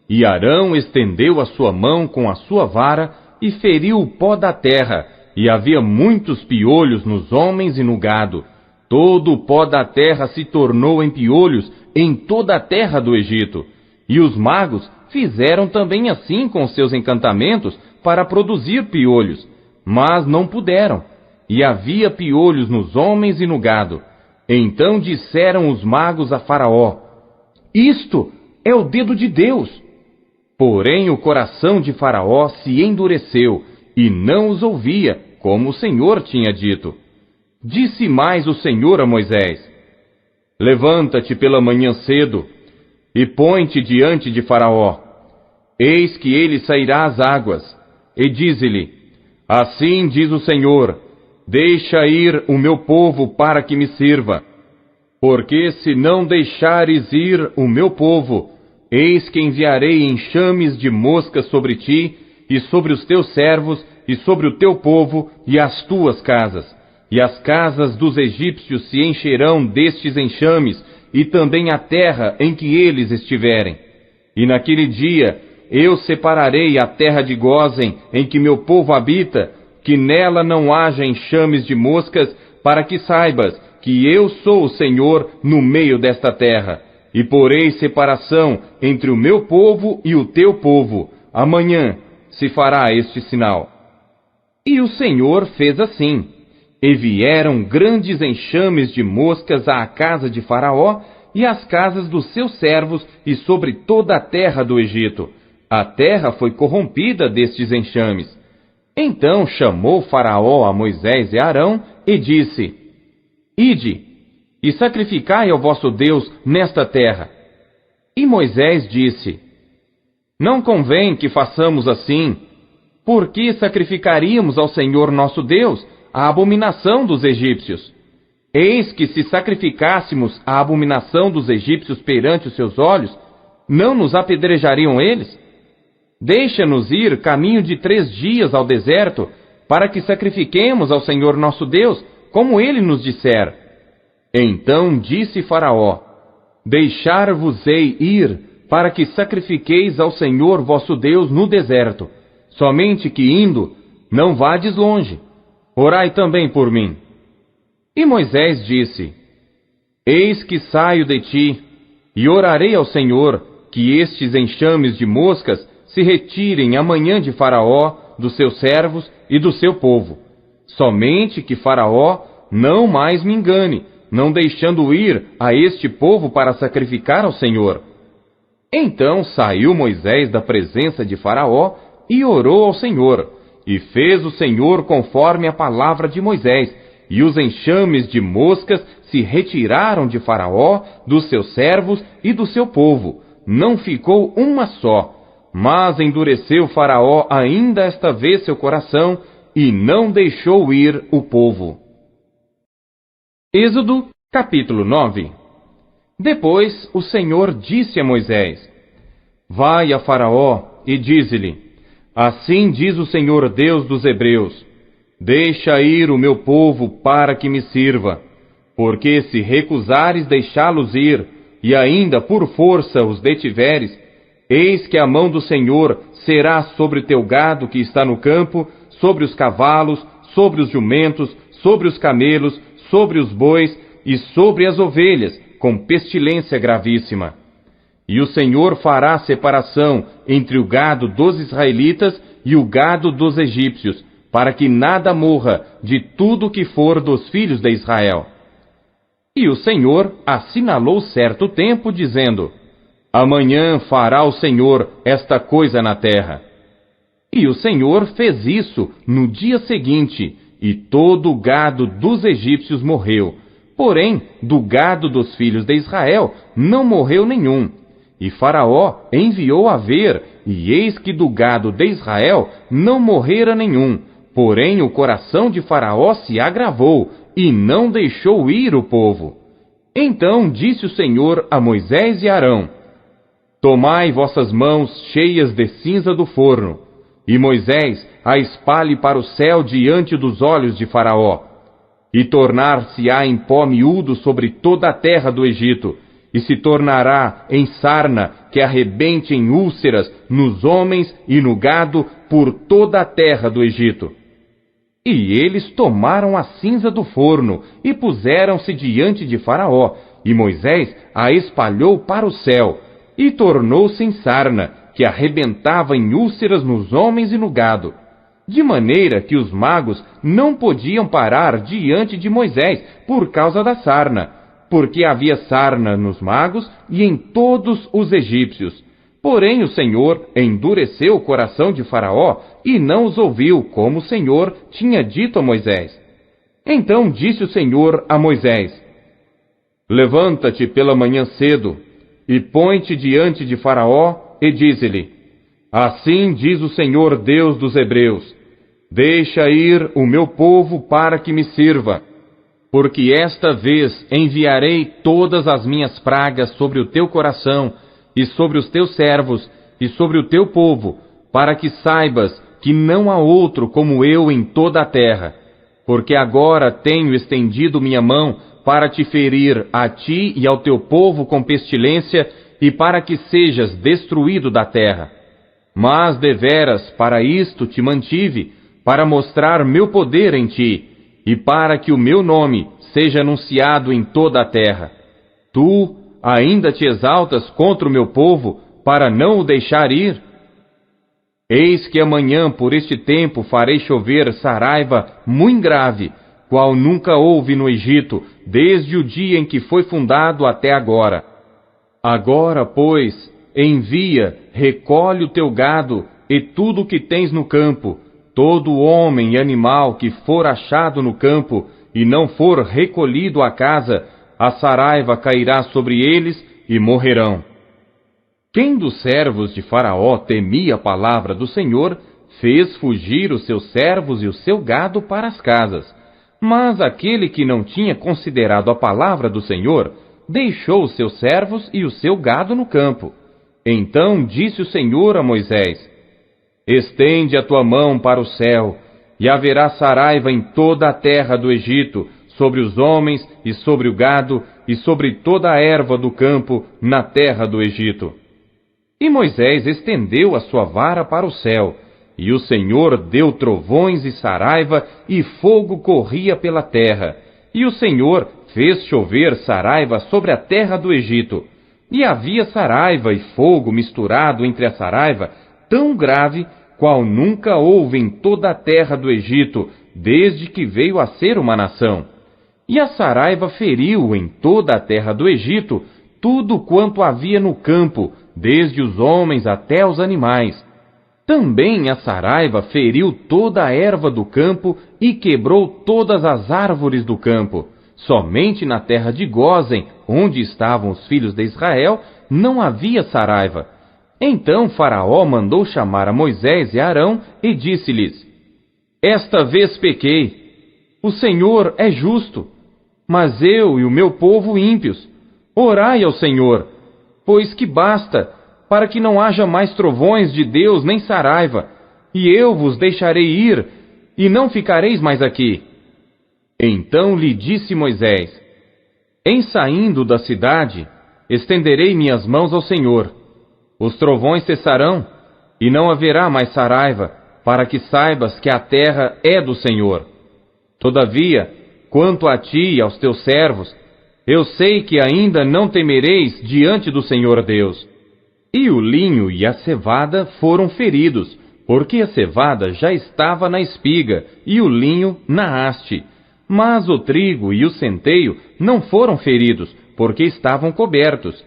E Arão estendeu a sua mão com a sua vara e feriu o pó da terra, e havia muitos piolhos nos homens e no gado. Todo o pó da terra se tornou em piolhos em toda a terra do Egito. E os magos fizeram também assim com seus encantamentos para produzir piolhos, mas não puderam. E havia piolhos nos homens e no gado. Então disseram os magos a Faraó: Isto é o dedo de Deus. Porém o coração de Faraó se endureceu, e não os ouvia, como o Senhor tinha dito. Disse mais o Senhor a Moisés: Levanta-te pela manhã cedo, e põe-te diante de Faraó. Eis que ele sairá às águas, e dize-lhe: Assim diz o Senhor, deixa ir o meu povo para que me sirva. Porque se não deixares ir o meu povo, eis que enviarei enxames de moscas sobre ti, e sobre os teus servos, e sobre o teu povo, e as tuas casas. E as casas dos egípcios se encherão destes enxames, e também a terra em que eles estiverem. E naquele dia eu separarei a terra de Gósen, em que meu povo habita, que nela não haja enxames de moscas, para que saibas que eu sou o Senhor no meio desta terra. E porei separação entre o meu povo e o teu povo. Amanhã se fará este sinal. E o Senhor fez assim. E vieram grandes enxames de moscas à casa de Faraó e às casas dos seus servos e sobre toda a terra do Egito. A terra foi corrompida destes enxames. Então chamou Faraó a Moisés e Arão e disse: Ide, e sacrificai ao vosso Deus nesta terra. E Moisés disse: Não convém que façamos assim, porque sacrificaríamos ao Senhor nosso Deus a abominação dos egípcios. Eis que se sacrificássemos a abominação dos egípcios perante os seus olhos, não nos apedrejariam eles? Deixa-nos ir caminho de 3 dias ao deserto, para que sacrifiquemos ao Senhor nosso Deus, como ele nos disser. Então disse Faraó: Deixar-vos-ei ir, para que sacrifiqueis ao Senhor vosso Deus no deserto. Somente que indo, não vades longe. Orai também por mim. E Moisés disse: Eis que saio de ti, e orarei ao Senhor, que estes enxames de moscas se retirem amanhã de Faraó, dos seus servos e do seu povo. Somente que Faraó não mais me engane, não deixando ir a este povo para sacrificar ao Senhor. Então saiu Moisés da presença de Faraó e orou ao Senhor, e fez o Senhor conforme a palavra de Moisés, e os enxames de moscas se retiraram de Faraó, dos seus servos e do seu povo. Não ficou uma só, mas endureceu Faraó ainda esta vez seu coração, e não deixou ir o povo. Êxodo, capítulo 9. Depois o Senhor disse a Moisés: Vai a Faraó e dize-lhe: Assim diz o Senhor Deus dos Hebreus: Deixa ir o meu povo para que me sirva. Porque se recusares deixá-los ir, e ainda por força os detiveres, eis que a mão do Senhor será sobre o teu gado que está no campo, sobre os cavalos, sobre os jumentos, sobre os camelos, sobre os bois e sobre as ovelhas, com pestilência gravíssima. E o Senhor fará separação entre o gado dos israelitas e o gado dos egípcios, para que nada morra de tudo que for dos filhos de Israel. E o Senhor assinalou certo tempo, dizendo: Amanhã fará o Senhor esta coisa na terra. E o Senhor fez isso no dia seguinte, e todo o gado dos egípcios morreu. Porém, do gado dos filhos de Israel não morreu nenhum. E Faraó enviou a ver, e eis que do gado de Israel não morrera nenhum. Porém, o coração de Faraó se agravou, e não deixou ir o povo. Então disse o Senhor a Moisés e Arão: Tomai vossas mãos cheias de cinza do forno, e Moisés a espalhe para o céu diante dos olhos de Faraó. E tornar-se-á em pó miúdo sobre toda a terra do Egito, e se tornará em sarna que arrebente em úlceras nos homens e no gado por toda a terra do Egito. E eles tomaram a cinza do forno e puseram-se diante de Faraó, e Moisés a espalhou para o céu, e tornou-se em sarna, que arrebentava em úlceras nos homens e no gado, de maneira que os magos não podiam parar diante de Moisés por causa da sarna, porque havia sarna nos magos e em todos os egípcios. Porém o Senhor endureceu o coração de Faraó e não os ouviu, como o Senhor tinha dito a Moisés. Então disse o Senhor a Moisés: Levanta-te pela manhã cedo, e põe-te diante de Faraó, e dize-lhe: Assim diz o Senhor Deus dos Hebreus: Deixa ir o meu povo para que me sirva, porque esta vez enviarei todas as minhas pragas sobre o teu coração, e sobre os teus servos, e sobre o teu povo, para que saibas que não há outro como eu em toda a terra. Porque agora tenho estendido minha mão para te ferir a ti e ao teu povo com pestilência, e para que sejas destruído da terra. Mas deveras para isto te mantive, para mostrar meu poder em ti, e para que o meu nome seja anunciado em toda a terra. Tu ainda te exaltas contra o meu povo, para não o deixar ir? Eis que amanhã por este tempo farei chover saraiva muito grave, qual nunca houve no Egito, desde o dia em que foi fundado até agora. Agora, pois, envia, recolhe o teu gado e tudo o que tens no campo, todo homem e animal que for achado no campo e não for recolhido à casa, a saraiva cairá sobre eles e morrerão. Quem dos servos de Faraó temia a palavra do Senhor, fez fugir os seus servos e o seu gado para as casas. Mas aquele que não tinha considerado a palavra do Senhor, deixou os seus servos e o seu gado no campo. Então disse o Senhor a Moisés: Estende a tua mão para o céu, e haverá saraiva em toda a terra do Egito, sobre os homens e sobre o gado, e sobre toda a erva do campo na terra do Egito. E Moisés estendeu a sua vara para o céu, e o Senhor deu trovões e saraiva, e fogo corria pela terra. E o Senhor fez chover saraiva sobre a terra do Egito. E havia saraiva e fogo misturado entre a saraiva, tão grave, qual nunca houve em toda a terra do Egito, desde que veio a ser uma nação. E a saraiva feriu em toda a terra do Egito tudo quanto havia no campo, desde os homens até os animais. Também a saraiva feriu toda a erva do campo e quebrou todas as árvores do campo. Somente na terra de Gósen, onde estavam os filhos de Israel, não havia saraiva. Então Faraó mandou chamar a Moisés e Arão e disse-lhes: Esta vez pequei. O Senhor é justo, mas eu e o meu povo ímpios. Orai ao Senhor, pois que basta, para que não haja mais trovões de Deus nem saraiva, e eu vos deixarei ir, e não ficareis mais aqui. Então lhe disse Moisés: Em saindo da cidade, estenderei minhas mãos ao Senhor. Os trovões cessarão, e não haverá mais saraiva, para que saibas que a terra é do Senhor. Todavia, quanto a ti e aos teus servos, eu sei que ainda não temereis diante do Senhor Deus. E o linho e a cevada foram feridos, porque a cevada já estava na espiga, e o linho na haste. Mas o trigo e o centeio não foram feridos, porque estavam cobertos.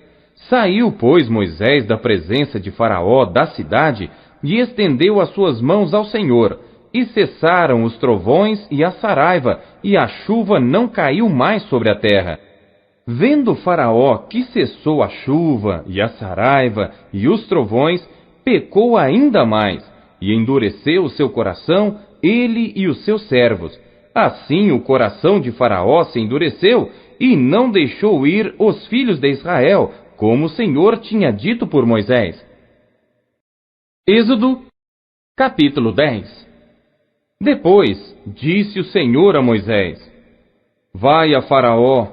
Saiu, pois, Moisés da presença de Faraó da cidade, e estendeu as suas mãos ao Senhor, e cessaram os trovões e a saraiva, e a chuva não caiu mais sobre a terra. Vendo Faraó que cessou a chuva, e a saraiva, e os trovões, pecou ainda mais, e endureceu o seu coração, ele e os seus servos. Assim o coração de Faraó se endureceu, e não deixou ir os filhos de Israel, como o Senhor tinha dito por Moisés. Êxodo, capítulo 10. Depois disse o Senhor a Moisés: Vai a Faraó,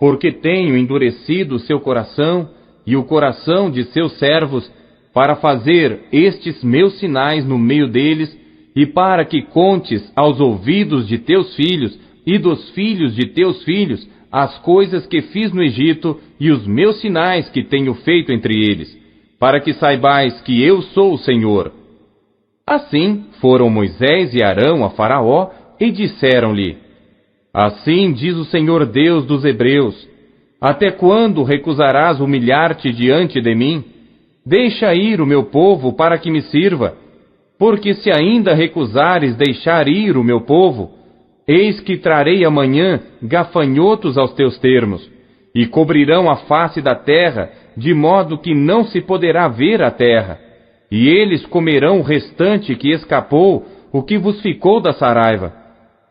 porque tenho endurecido o seu coração e o coração de seus servos, para fazer estes meus sinais no meio deles, e para que contes aos ouvidos de teus filhos e dos filhos de teus filhos as coisas que fiz no Egito e os meus sinais que tenho feito entre eles, para que saibais que eu sou o Senhor. Assim foram Moisés e Arão a Faraó e disseram-lhe: Assim diz o Senhor Deus dos Hebreus: Até quando recusarás humilhar-te diante de mim? Deixa ir o meu povo para que me sirva. Porque se ainda recusares deixar ir o meu povo, eis que trarei amanhã gafanhotos aos teus termos, e cobrirão a face da terra, de modo que não se poderá ver a terra. E eles comerão o restante que escapou, o que vos ficou da saraiva.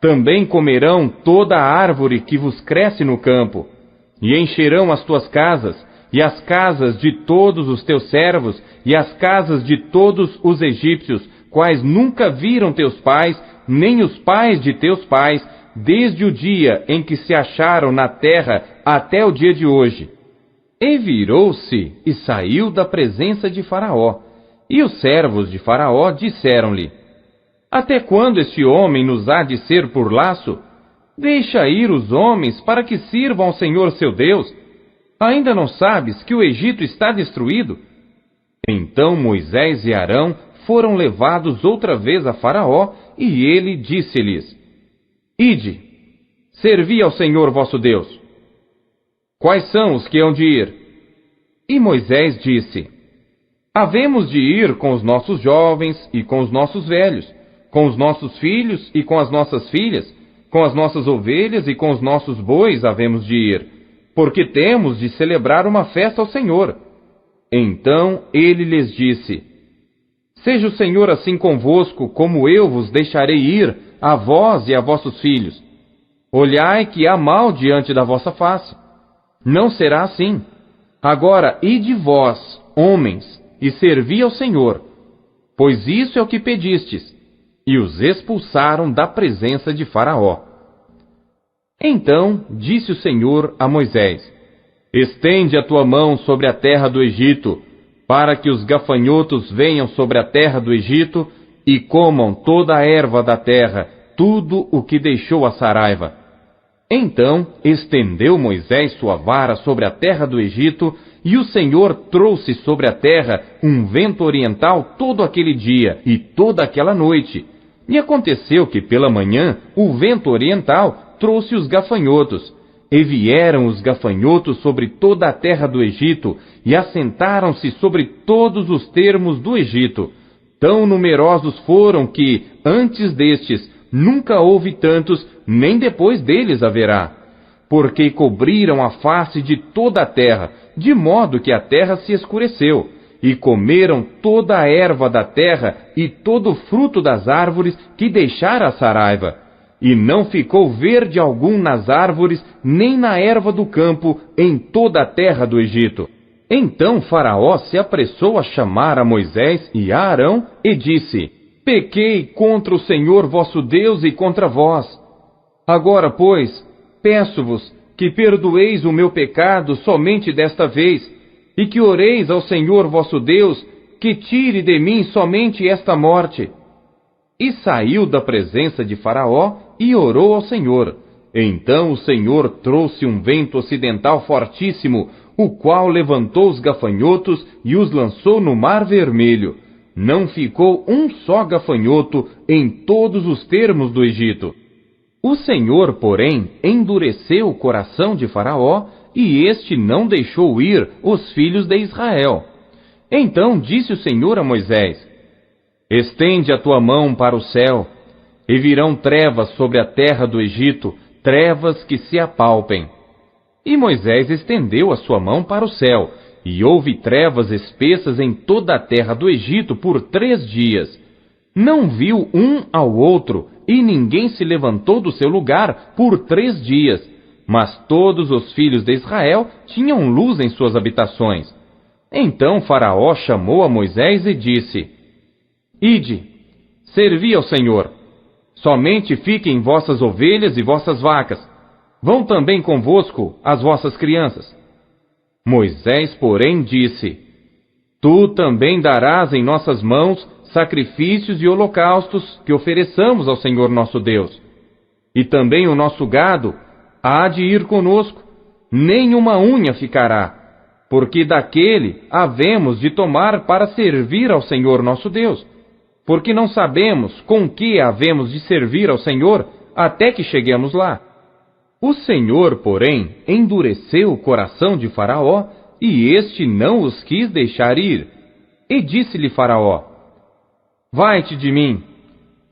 Também comerão toda a árvore que vos cresce no campo, e encherão as tuas casas, e as casas de todos os teus servos, e as casas de todos os egípcios, quais nunca viram teus pais, nem os pais de teus pais, desde o dia em que se acharam na terra até o dia de hoje. E virou-se e saiu da presença de Faraó. E os servos de Faraó disseram-lhe: Até quando este homem nos há de ser por laço? Deixa ir os homens para que sirvam ao Senhor seu Deus. Ainda não sabes que o Egito está destruído? Então Moisés e Arão foram levados outra vez a Faraó, e ele disse-lhes: Ide, servi ao Senhor vosso Deus. Quais são os que hão de ir? E Moisés disse: Havemos de ir com os nossos jovens e com os nossos velhos, com os nossos filhos e com as nossas filhas, com as nossas ovelhas e com os nossos bois havemos de ir, porque temos de celebrar uma festa ao Senhor. Então ele lhes disse: Seja o Senhor assim convosco, como eu vos deixarei ir, a vós e a vossos filhos. Olhai que há mal diante da vossa face. Não será assim. Agora ide vós, homens, e servi ao Senhor, pois isso é o que pedistes. E os expulsaram da presença de Faraó. Então disse o Senhor a Moisés: Estende a tua mão sobre a terra do Egito, para que os gafanhotos venham sobre a terra do Egito e comam toda a erva da terra, tudo o que deixou a saraiva. Então estendeu Moisés sua vara sobre a terra do Egito, e o Senhor trouxe sobre a terra um vento oriental todo aquele dia e toda aquela noite. E aconteceu que pela manhã o vento oriental trouxe os gafanhotos. E vieram os gafanhotos sobre toda a terra do Egito, e assentaram-se sobre todos os termos do Egito. Tão numerosos foram que, antes destes, nunca houve tantos, nem depois deles haverá. Porque cobriram a face de toda a terra, de modo que a terra se escureceu, e comeram toda a erva da terra e todo o fruto das árvores que deixara a saraiva. E não ficou verde algum nas árvores, nem na erva do campo, em toda a terra do Egito. Então Faraó se apressou a chamar a Moisés e a Arão, e disse: Pequei contra o Senhor vosso Deus e contra vós. Agora, pois, peço-vos que perdoeis o meu pecado somente desta vez, e que oreis ao Senhor vosso Deus, que tire de mim somente esta morte. E saiu da presença de Faraó e orou ao Senhor. Então o Senhor trouxe um vento ocidental fortíssimo, o qual levantou os gafanhotos e os lançou no Mar Vermelho. Não ficou um só gafanhoto em todos os termos do Egito. O Senhor, porém, endureceu o coração de Faraó, e este não deixou ir os filhos de Israel. Então disse o Senhor a Moisés: Estende a tua mão para o céu, e virão trevas sobre a terra do Egito, trevas que se apalpem. E Moisés estendeu a sua mão para o céu, e houve trevas espessas em toda a terra do Egito por 3 dias. Não viu um ao outro, e ninguém se levantou do seu lugar por 3 dias. Mas todos os filhos de Israel tinham luz em suas habitações. Então Faraó chamou a Moisés e disse: Ide, servi ao Senhor. Somente fiquem vossas ovelhas e vossas vacas. Vão também convosco as vossas crianças. Moisés, porém, disse: Tu também darás em nossas mãos sacrifícios e holocaustos que ofereçamos ao Senhor nosso Deus. E também o nosso gado há de ir conosco, nem uma unha ficará, porque daquele havemos de tomar para servir ao Senhor nosso Deus, porque não sabemos com que havemos de servir ao Senhor até que cheguemos lá. O Senhor, porém, endureceu o coração de Faraó, e este não os quis deixar ir. E disse-lhe Faraó: Vai-te de mim,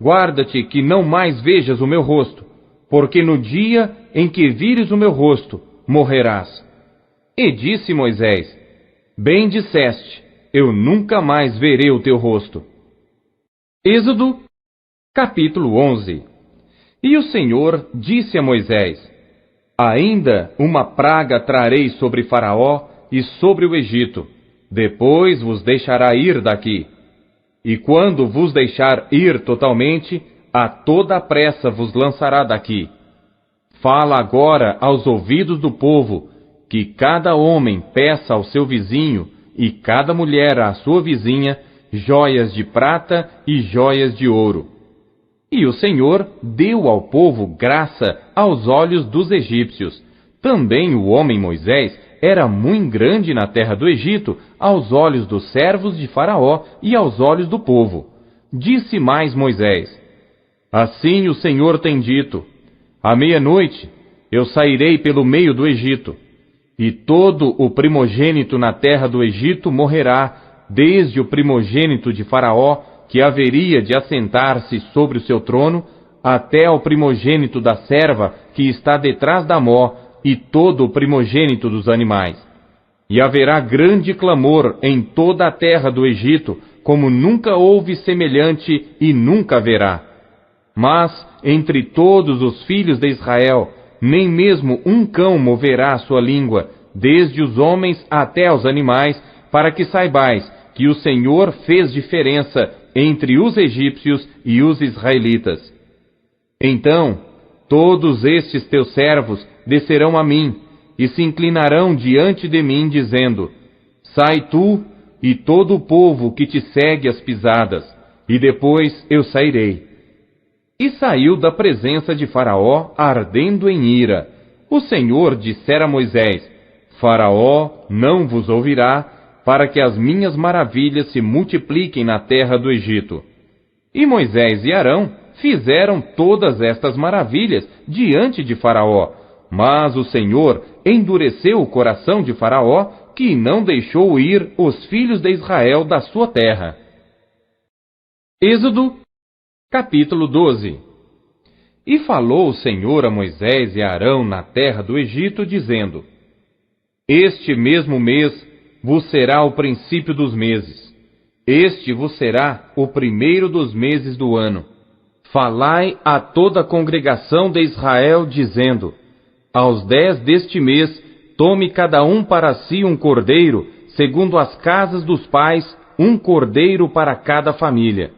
guarda-te que não mais vejas o meu rosto, porque no dia em que vires o meu rosto, morrerás. E disse Moisés: Bem disseste, eu nunca mais verei o teu rosto. Êxodo, capítulo 11. E o Senhor disse a Moisés: Ainda uma praga trarei sobre Faraó e sobre o Egito, depois vos deixará ir daqui. E quando vos deixar ir totalmente, a toda a pressa vos lançará daqui. Fala agora aos ouvidos do povo, que cada homem peça ao seu vizinho, e cada mulher à sua vizinha, joias de prata e joias de ouro. E o Senhor deu ao povo graça aos olhos dos egípcios. Também o homem Moisés era muito grande na terra do Egito, aos olhos dos servos de Faraó e aos olhos do povo. Disse mais Moisés: Assim o Senhor tem dito: À meia-noite eu sairei pelo meio do Egito, e todo o primogênito na terra do Egito morrerá, desde o primogênito de Faraó, que haveria de assentar-se sobre o seu trono, até ao primogênito da serva que está detrás da mó, e todo o primogênito dos animais. E haverá grande clamor em toda a terra do Egito, como nunca houve semelhante e nunca haverá. Mas entre todos os filhos de Israel, nem mesmo um cão moverá a sua língua, desde os homens até os animais, para que saibais que o Senhor fez diferença entre os egípcios e os israelitas. Então, todos estes teus servos descerão a mim, e se inclinarão diante de mim, dizendo: Sai tu e todo o povo que te segue as pisadas, e depois eu sairei. E saiu da presença de Faraó, ardendo em ira. O Senhor dissera a Moisés: Faraó não vos ouvirá, para que as minhas maravilhas se multipliquem na terra do Egito. E Moisés e Arão fizeram todas estas maravilhas diante de Faraó, mas o Senhor endureceu o coração de Faraó, que não deixou ir os filhos de Israel da sua terra. Êxodo, capítulo 12. E falou o Senhor a Moisés e a Arão na terra do Egito, dizendo: Este mesmo mês vos será o princípio dos meses. Este vos será o primeiro dos meses do ano. Falai a toda a congregação de Israel, dizendo: Aos 10 deste mês, tome cada um para si um cordeiro, segundo as casas dos pais, um cordeiro para cada família.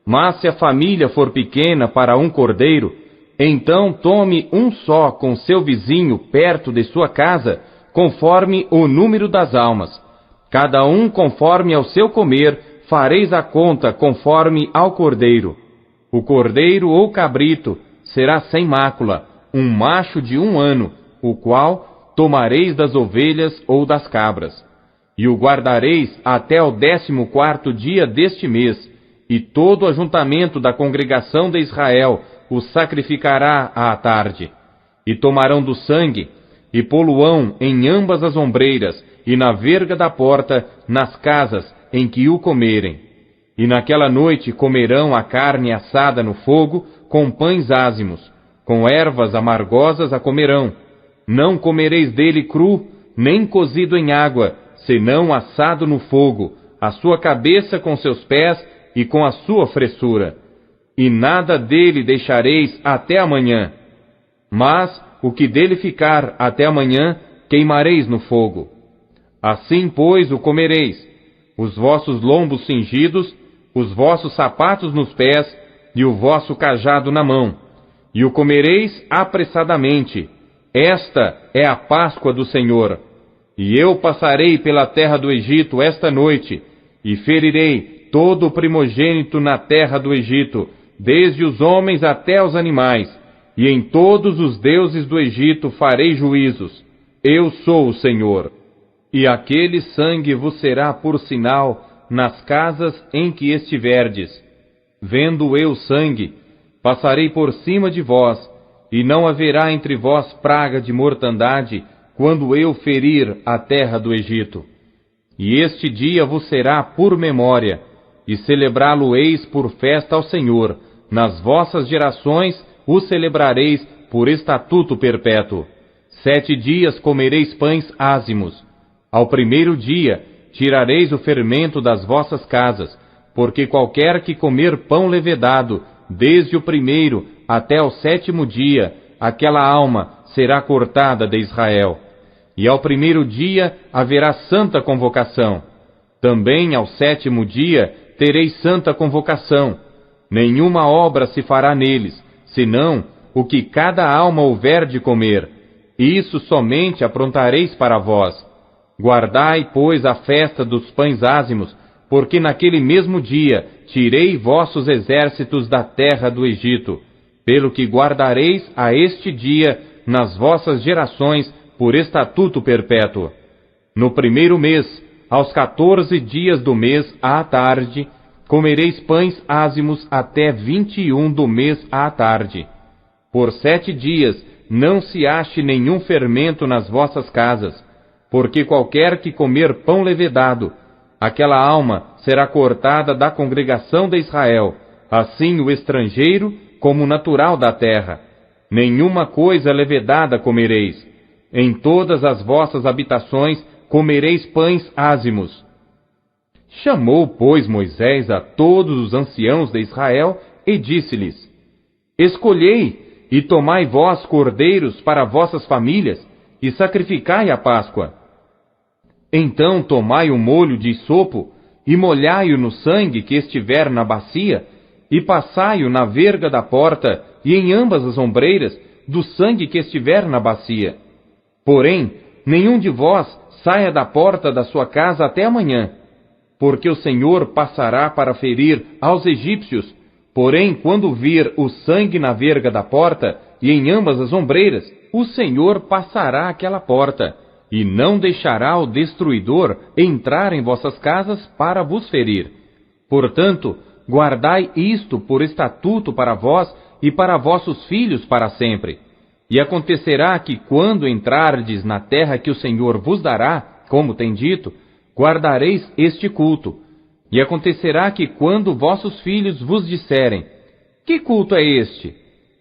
Mas se a família for pequena para um cordeiro, então tome um só com seu vizinho perto de sua casa, conforme o número das almas. Cada um conforme ao seu comer, fareis a conta conforme ao cordeiro. O cordeiro ou cabrito será sem mácula, um macho de 1 ano, o qual tomareis das ovelhas ou das cabras. E o guardareis até o 14º dia deste mês, e todo o ajuntamento da congregação de Israel o sacrificará à tarde. E tomarão do sangue, e poluão em ambas as ombreiras, e na verga da porta, nas casas em que o comerem. E naquela noite comerão a carne assada no fogo, com pães ázimos, com ervas amargosas a comerão. Não comereis dele cru, nem cozido em água, senão assado no fogo, a sua cabeça com seus pés e com a sua fressura. E nada dele deixareis até amanhã. Mas o que dele ficar até amanhã, queimareis no fogo. Assim, pois, o comereis, os vossos lombos cingidos, os vossos sapatos nos pés e o vosso cajado na mão. E o comereis apressadamente, esta é a Páscoa do Senhor. E eu passarei pela terra do Egito esta noite, e ferirei todo o primogênito na terra do Egito, desde os homens até os animais, e em todos os deuses do Egito farei juízos. Eu sou o Senhor. E aquele sangue vos será por sinal nas casas em que estiverdes. Vendo eu sangue, passarei por cima de vós, e não haverá entre vós praga de mortandade, quando eu ferir a terra do Egito. E este dia vos será por memória, e celebrá-lo-eis por festa ao Senhor. Nas vossas gerações o celebrareis por estatuto perpétuo. 7 dias comereis pães ázimos. Ao primeiro dia tirareis o fermento das vossas casas, porque qualquer que comer pão levedado, desde o primeiro até o 7º dia, aquela alma será cortada de Israel. E ao primeiro dia haverá santa convocação. Também ao 7º dia tereis santa convocação. Nenhuma obra se fará neles, senão o que cada alma houver de comer. Isso somente aprontareis para vós. Guardai, pois, a festa dos pães ázimos, porque naquele mesmo dia tirei vossos exércitos da terra do Egito, pelo que guardareis a este dia nas vossas gerações por estatuto perpétuo. No primeiro mês, aos 14 dias do mês à tarde, comereis pães ázimos até 21 do mês à tarde. Por 7 dias não se ache nenhum fermento nas vossas casas, porque qualquer que comer pão levedado, aquela alma será cortada da congregação de Israel, assim o estrangeiro como o natural da terra. Nenhuma coisa levedada comereis. Em todas as vossas habitações comereis pães ázimos. Chamou, pois, Moisés a todos os anciãos de Israel e disse-lhes: Escolhei e tomai vós cordeiros para vossas famílias e sacrificai a Páscoa. Então tomai o molho de sopo e molhai-o no sangue que estiver na bacia e passai-o na verga da porta e em ambas as ombreiras do sangue que estiver na bacia. Porém, nenhum de vós saia da porta da sua casa até amanhã, porque o Senhor passará para ferir aos egípcios. Porém, quando vir o sangue na verga da porta e em ambas as ombreiras, o Senhor passará aquela porta, e não deixará o destruidor entrar em vossas casas para vos ferir. Portanto, guardai isto por estatuto para vós e para vossos filhos para sempre. E acontecerá que, quando entrardes na terra que o Senhor vos dará, como tem dito, guardareis este culto. E acontecerá que, quando vossos filhos vos disserem: Que culto é este?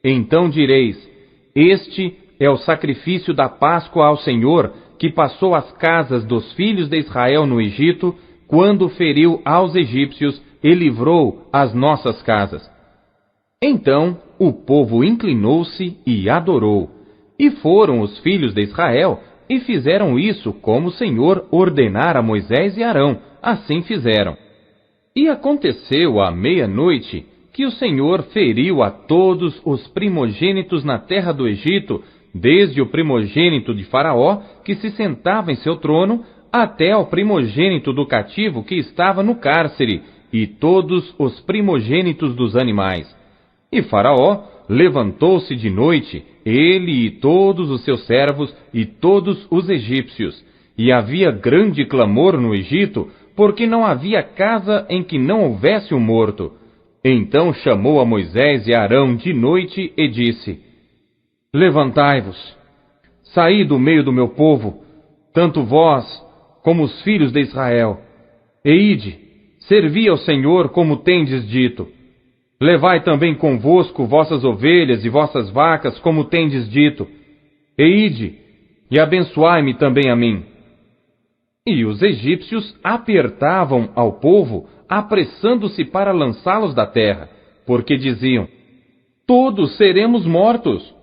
Então direis: Este é o sacrifício da Páscoa ao Senhor, que passou as casas dos filhos de Israel no Egito, quando feriu aos egípcios e livrou as nossas casas. Então o povo inclinou-se e adorou. E foram os filhos de Israel e fizeram isso como o Senhor ordenara a Moisés e Arão. Assim fizeram. E aconteceu à meia-noite que o Senhor feriu a todos os primogênitos na terra do Egito, desde o primogênito de Faraó, que se sentava em seu trono, até ao primogênito do cativo que estava no cárcere, e todos os primogênitos dos animais. E Faraó levantou-se de noite, ele e todos os seus servos e todos os egípcios. E havia grande clamor no Egito, porque não havia casa em que não houvesse um morto. Então chamou a Moisés e a Arão de noite e disse: Levantai-vos, saí do meio do meu povo, tanto vós como os filhos de Israel, e ide, servi ao Senhor como tendes dito. Levai também convosco vossas ovelhas e vossas vacas, como tendes dito, e ide, e abençoai-me também a mim. E os egípcios apertavam ao povo, apressando-se para lançá-los da terra, porque diziam: Todos seremos mortos.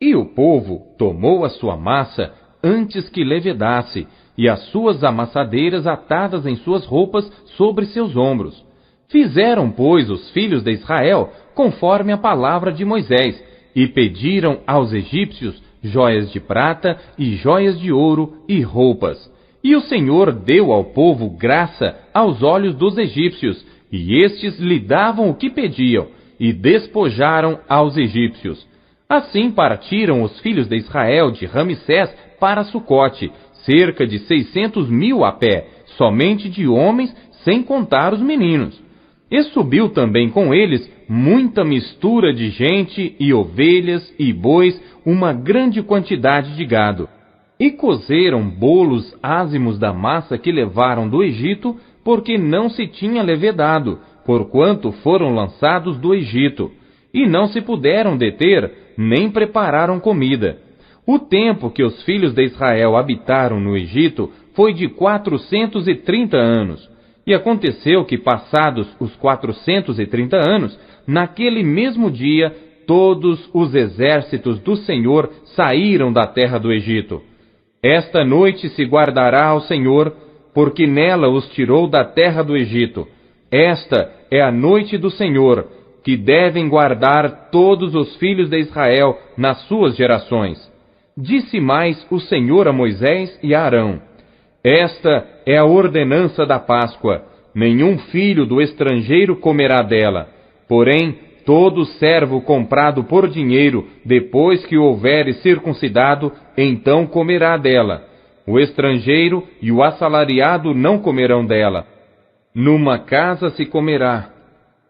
E o povo tomou a sua massa antes que levedasse, e as suas amassadeiras atadas em suas roupas sobre seus ombros. Fizeram, pois, os filhos de Israel conforme a palavra de Moisés, e pediram aos egípcios joias de prata e joias de ouro e roupas. E o Senhor deu ao povo graça aos olhos dos egípcios, e estes lhe davam o que pediam, e despojaram aos egípcios. Assim partiram os filhos de Israel de Ramsés para Sucote, cerca de 600.000 a pé, somente de homens, sem contar os meninos. E subiu também com eles muita mistura de gente, e ovelhas, e bois, uma grande quantidade de gado. E cozeram bolos ázimos da massa que levaram do Egito, porque não se tinha levedado, porquanto foram lançados do Egito, e não se puderam deter, nem prepararam comida. O tempo que os filhos de Israel habitaram no Egito foi de 430 anos. E aconteceu que, passados os 430 anos, naquele mesmo dia, todos os exércitos do Senhor saíram da terra do Egito. Esta noite se guardará ao Senhor, porque nela os tirou da terra do Egito. Esta é a noite do Senhor, que devem guardar todos os filhos de Israel nas suas gerações. Disse mais o Senhor a Moisés e a Arão: Esta é a ordenança da Páscoa. Nenhum filho do estrangeiro comerá dela. Porém, todo servo comprado por dinheiro, depois que o houveres circuncidado, então comerá dela. O estrangeiro e o assalariado não comerão dela. Numa casa se comerá.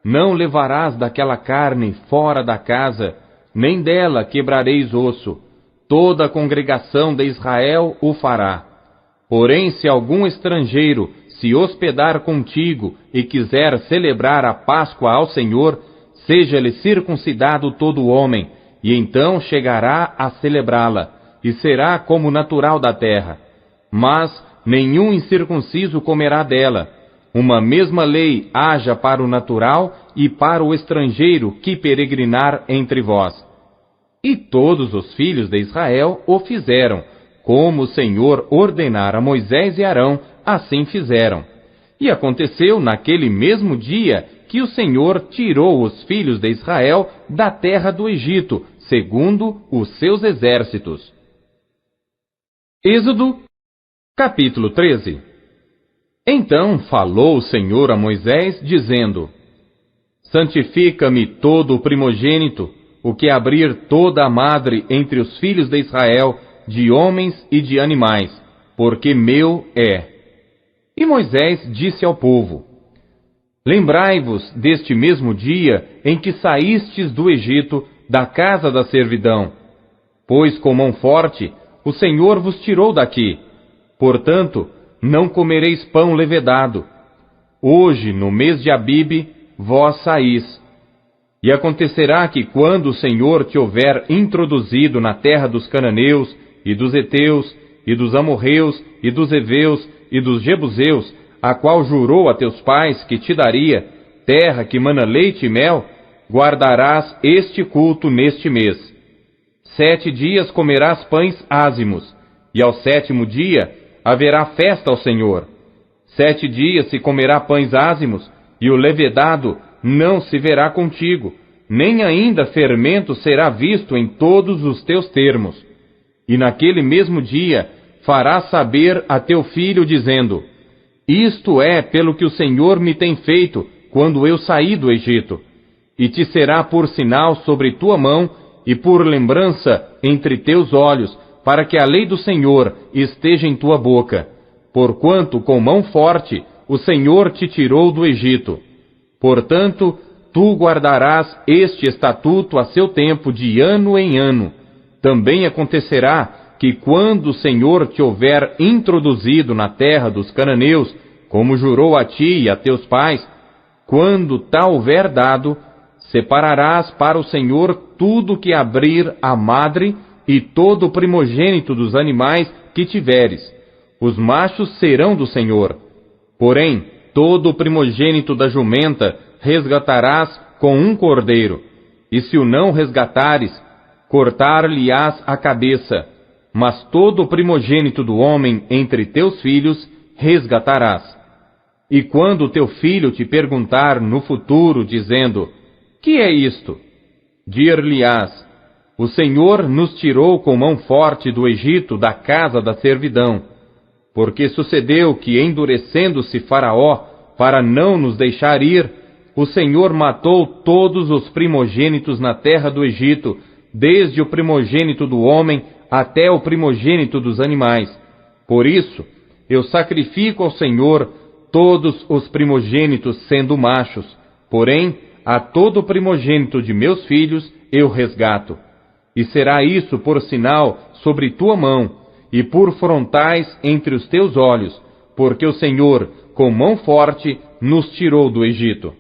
Não levarás daquela carne fora da casa, nem dela quebrareis osso. Toda a congregação de Israel o fará. Porém, se algum estrangeiro se hospedar contigo e quiser celebrar a Páscoa ao Senhor, seja-lhe circuncidado todo homem, e então chegará a celebrá-la, e será como natural da terra. Mas nenhum incircunciso comerá dela. Uma mesma lei haja para o natural e para o estrangeiro que peregrinar entre vós. E todos os filhos de Israel o fizeram, como o Senhor ordenara a Moisés e Arão, assim fizeram. E aconteceu naquele mesmo dia que o Senhor tirou os filhos de Israel da terra do Egito, segundo os seus exércitos. Êxodo, capítulo 13. Então falou o Senhor a Moisés, dizendo: Santifica-me todo o primogênito, o que abrir toda a madre entre os filhos de Israel, de homens e de animais, porque meu é. E Moisés disse ao povo: Lembrai-vos deste mesmo dia em que saístes do Egito, da casa da servidão. Pois com mão forte o Senhor vos tirou daqui. Portanto, não comereis pão levedado. Hoje, no mês de Abibe, vós saís. E acontecerá que quando o Senhor te houver introduzido na terra dos cananeus, e dos heteus, e dos amorreus, e dos heveus, e dos jebuseus, a qual jurou a teus pais que te daria, terra que mana leite e mel, guardarás este culto neste mês. 7 dias comerás pães ázimos, e ao 7º dia haverá festa ao Senhor. 7 dias se comerá pães ázimos, e o levedado não se verá contigo, nem ainda fermento será visto em todos os teus termos. E naquele mesmo dia farás saber a teu filho, dizendo: Isto é pelo que o Senhor me tem feito, quando eu saí do Egito. E te será por sinal sobre tua mão, e por lembrança entre teus olhos, para que a lei do Senhor esteja em tua boca. Porquanto com mão forte o Senhor te tirou do Egito. Portanto, tu guardarás este estatuto a seu tempo, de ano em ano. Também acontecerá que quando o Senhor te houver introduzido na terra dos cananeus, como jurou a ti e a teus pais, quando tal houver dado, separarás para o Senhor tudo que abrir a madre e todo o primogênito dos animais que tiveres. Os machos serão do Senhor. Porém, todo o primogênito da jumenta resgatarás com um cordeiro. E se o não resgatares, cortar-lhe-ás a cabeça. Mas todo o primogênito do homem entre teus filhos resgatarás. E quando teu filho te perguntar no futuro, dizendo: Que é isto? Dir-lhe-ás: O Senhor nos tirou com mão forte do Egito, da casa da servidão. Porque sucedeu que, endurecendo-se Faraó, para não nos deixar ir, o Senhor matou todos os primogênitos na terra do Egito, desde o primogênito do homem até o primogênito dos animais. Por isso, eu sacrifico ao Senhor todos os primogênitos sendo machos, porém, a todo primogênito de meus filhos eu resgato. E será isso por sinal sobre tua mão, e por frontais entre os teus olhos, porque o Senhor, com mão forte, nos tirou do Egito.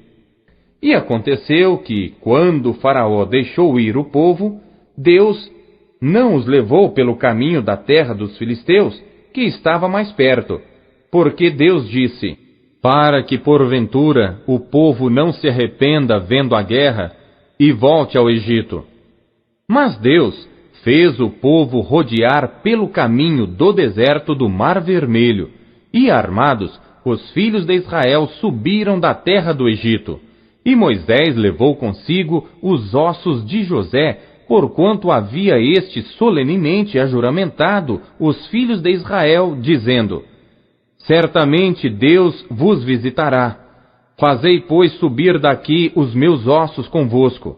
E aconteceu que, quando Faraó deixou ir o povo, Deus não os levou pelo caminho da terra dos filisteus, que estava mais perto, porque Deus disse: para que porventura o povo não se arrependa vendo a guerra e volte ao Egito. Mas Deus fez o povo rodear pelo caminho do deserto do Mar Vermelho, e armados, os filhos de Israel subiram da terra do Egito. E Moisés levou consigo os ossos de José, porquanto havia este solenemente ajuramentado os filhos de Israel, dizendo: certamente Deus vos visitará. Fazei, pois, subir daqui os meus ossos convosco.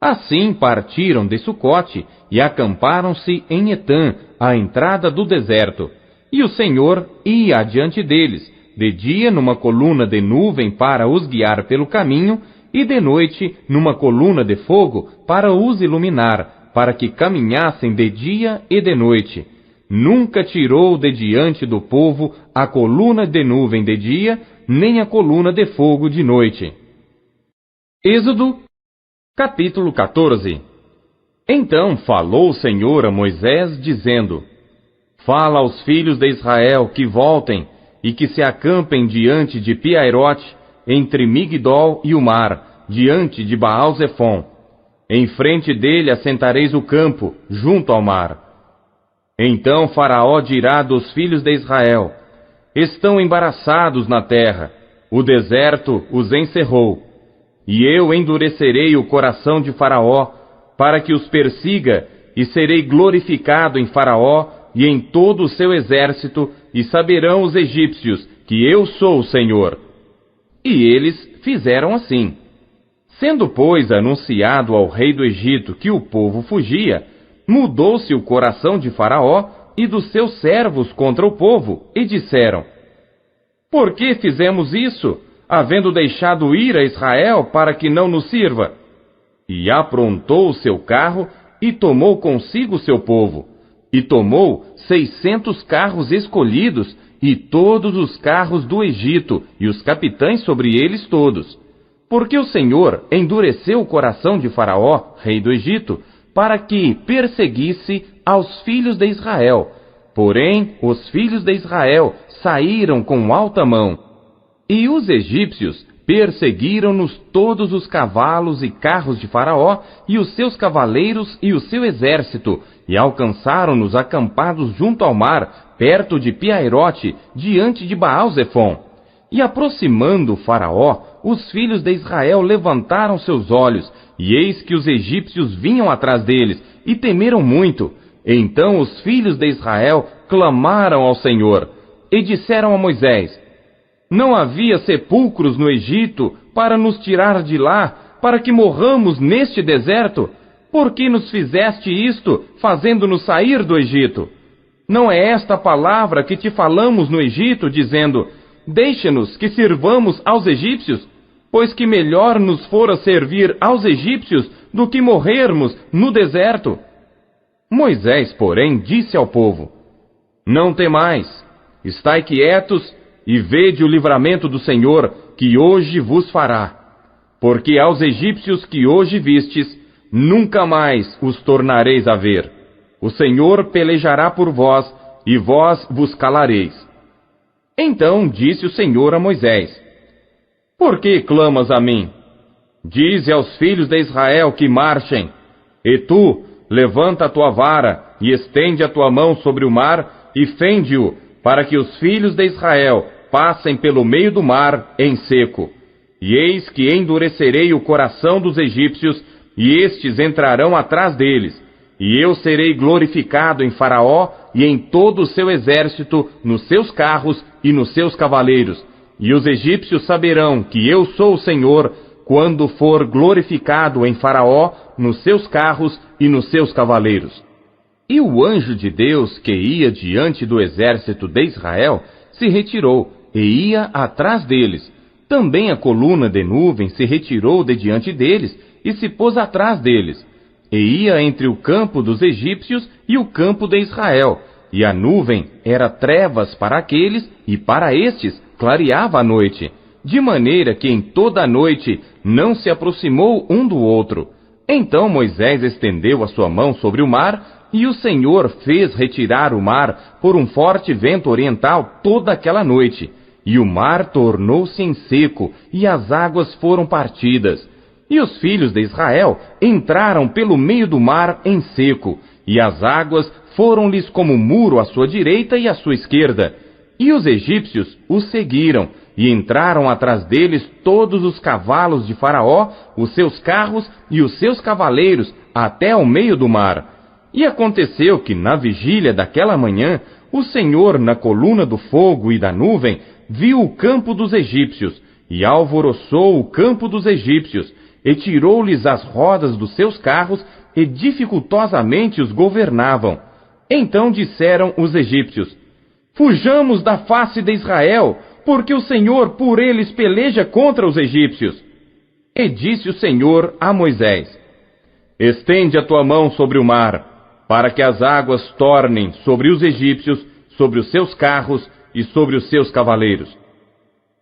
Assim partiram de Sucote e acamparam-se em Etã, à entrada do deserto. E o Senhor ia adiante deles, de dia numa coluna de nuvem para os guiar pelo caminho, e de noite numa coluna de fogo para os iluminar, para que caminhassem de dia e de noite. Nunca tirou de diante do povo a coluna de nuvem de dia, nem a coluna de fogo de noite. Êxodo, capítulo 14. Então falou o Senhor a Moisés, dizendo: fala aos filhos de Israel que voltem e que se acampem diante de Piairote, entre Migdol e o mar, diante de Baal-Zefon. Em frente dele assentareis o campo, junto ao mar. Então Faraó dirá dos filhos de Israel: estão embaraçados na terra, o deserto os encerrou. E eu endurecerei o coração de Faraó, para que os persiga, e serei glorificado em Faraó e em todo o seu exército, e saberão os egípcios que eu sou o Senhor. E eles fizeram assim. Sendo, pois, anunciado ao rei do Egito que o povo fugia, mudou-se o coração de Faraó e dos seus servos contra o povo, e disseram: por que fizemos isso, havendo deixado ir a Israel para que não nos sirva? E aprontou o seu carro, e tomou consigo o seu povo, e tomou 600 carros escolhidos, e todos os carros do Egito, e os capitães sobre eles todos. Porque o Senhor endureceu o coração de Faraó, rei do Egito, para que perseguisse aos filhos de Israel. Porém, os filhos de Israel saíram com alta mão. E os egípcios perseguiram-nos todos os cavalos e carros de Faraó, e os seus cavaleiros e o seu exército, e alcançaram-nos acampados junto ao mar, perto de Piairote, diante de Baal-Zefon. E aproximando Faraó, os filhos de Israel levantaram seus olhos, e eis que os egípcios vinham atrás deles, e temeram muito. Então os filhos de Israel clamaram ao Senhor, e disseram a Moisés: não havia sepulcros no Egito para nos tirar de lá, para que morramos neste deserto? Por que nos fizeste isto, fazendo-nos sair do Egito? Não é esta a palavra que te falamos no Egito, dizendo: deixe-nos que sirvamos aos egípcios? Pois que melhor nos fora servir aos egípcios do que morrermos no deserto. Moisés, porém, disse ao povo: não temais, estai quietos e vede o livramento do Senhor, que hoje vos fará. Porque aos egípcios que hoje vistes, nunca mais os tornareis a ver. O Senhor pelejará por vós, e vós vos calareis. Então disse o Senhor a Moisés: por que clamas a mim? Dize aos filhos de Israel que marchem. E tu, levanta a tua vara, e estende a tua mão sobre o mar, e fende-o, para que os filhos de Israel passem pelo meio do mar em seco. E eis que endurecerei o coração dos egípcios, e estes entrarão atrás deles, e eu serei glorificado em Faraó e em todo o seu exército, nos seus carros e nos seus cavaleiros. E os egípcios saberão que eu sou o Senhor, quando for glorificado em Faraó, nos seus carros e nos seus cavaleiros. E o anjo de Deus, que ia diante do exército de Israel, se retirou e ia atrás deles. Também a coluna de nuvem se retirou de diante deles e se pôs atrás deles. E ia entre o campo dos egípcios e o campo de Israel. E a nuvem era trevas para aqueles, e para estes clareava a noite, de maneira que em toda a noite não se aproximou um do outro. Então Moisés estendeu a sua mão sobre o mar, e o Senhor fez retirar o mar por um forte vento oriental toda aquela noite. E o mar tornou-se em seco, e as águas foram partidas. E os filhos de Israel entraram pelo meio do mar em seco, e as águas foram-lhes como muro à sua direita e à sua esquerda. E os egípcios os seguiram, e entraram atrás deles todos os cavalos de Faraó, os seus carros e os seus cavaleiros, até ao meio do mar. E aconteceu que, na vigília daquela manhã, o Senhor, na coluna do fogo e da nuvem, viu o campo dos egípcios, e alvoroçou o campo dos egípcios, e tirou-lhes as rodas dos seus carros, e dificultosamente os governavam. Então disseram os egípcios: Fujamos da face de Israel, porque o Senhor por eles peleja contra os egípcios. E disse o Senhor a Moisés: Estende a tua mão sobre o mar, para que as águas tornem sobre os egípcios, sobre os seus carros e sobre os seus cavaleiros.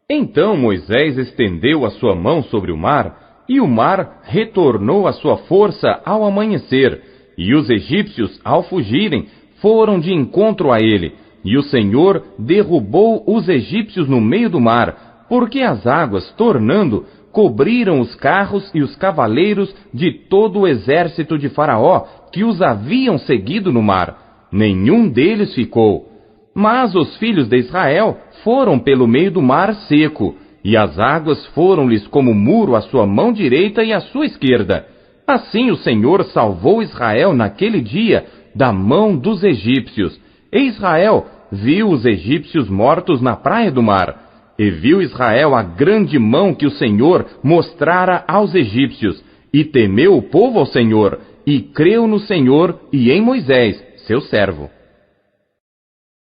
Então Moisés estendeu a sua mão sobre o mar, e o mar retornou à sua força ao amanhecer, e os egípcios, ao fugirem, foram de encontro a ele, e o Senhor derrubou os egípcios no meio do mar, porque as águas, tornando, cobriram os carros e os cavaleiros de todo o exército de Faraó, que os haviam seguido no mar. Nenhum deles ficou. Mas os filhos de Israel foram pelo meio do mar seco, e as águas foram-lhes como muro à sua mão direita e à sua esquerda. Assim o Senhor salvou Israel naquele dia da mão dos egípcios. E Israel viu os egípcios mortos na praia do mar. E viu Israel a grande mão que o Senhor mostrara aos egípcios. E temeu o povo ao Senhor, e creu no Senhor e em Moisés, seu servo.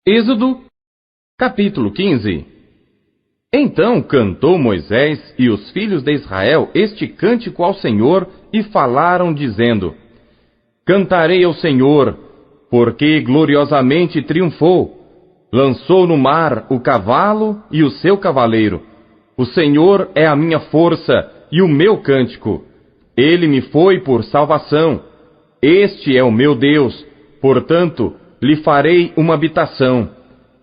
Êxodo, capítulo 15. Então cantou Moisés e os filhos de Israel este cântico ao Senhor, e falaram, dizendo: Cantarei ao Senhor, porque gloriosamente triunfou. Lançou no mar o cavalo e o seu cavaleiro. O Senhor é a minha força e o meu cântico. Ele me foi por salvação. Este é o meu Deus, portanto, lhe farei uma habitação.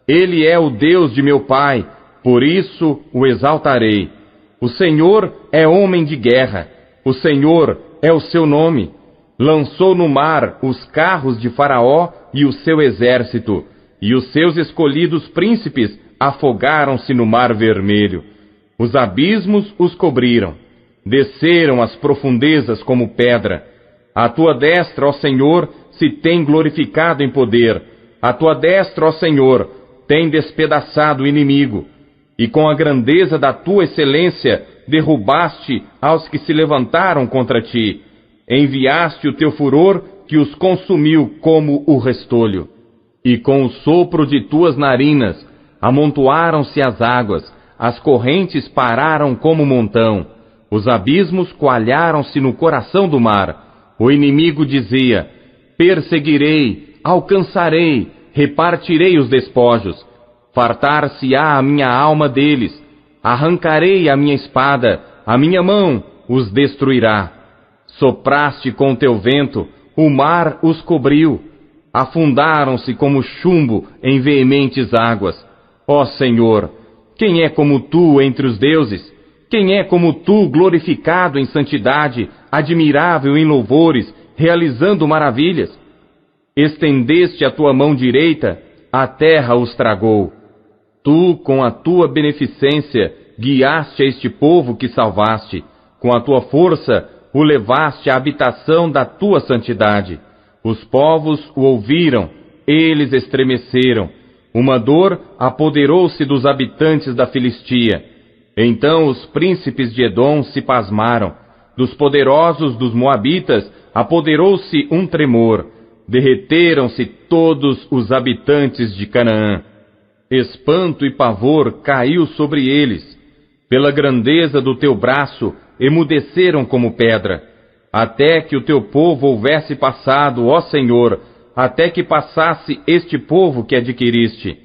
Ele é o Deus de meu pai, por isso o exaltarei. O Senhor é homem de guerra, o Senhor é o seu nome. Lançou no mar os carros de Faraó e o seu exército, e os seus escolhidos príncipes afogaram-se no mar vermelho. Os abismos os cobriram, desceram as profundezas como pedra. A tua destra, ó Senhor, se tem glorificado em poder. A tua destra, ó Senhor, tem despedaçado o inimigo. E com a grandeza da tua excelência derrubaste aos que se levantaram contra ti. Enviaste o teu furor que os consumiu como o restolho. E com o sopro de tuas narinas amontoaram-se as águas, as correntes pararam como montão. Os abismos coalharam-se no coração do mar. O inimigo dizia: perseguirei, alcançarei, repartirei os despojos. Fartar-se-á a minha alma deles. Arrancarei a minha espada, a minha mão os destruirá. Sopraste com teu vento, o mar os cobriu. Afundaram-se como chumbo em veementes águas. Ó Senhor, quem é como tu entre os deuses? Quem é como tu glorificado em santidade, admirável em louvores, realizando maravilhas? Estendeste a tua mão direita, a terra os tragou. Tu, com a tua beneficência, guiaste a este povo que salvaste. Com a tua força, o levaste à habitação da tua santidade. Os povos o ouviram, eles estremeceram. Uma dor apoderou-se dos habitantes da Filistia. Então os príncipes de Edom se pasmaram. Dos poderosos dos Moabitas apoderou-se um tremor. Derreteram-se todos os habitantes de Canaã. Espanto e pavor caiu sobre eles. Pela grandeza do teu braço, emudeceram como pedra. Até que o teu povo houvesse passado, ó Senhor, até que passasse este povo que adquiriste.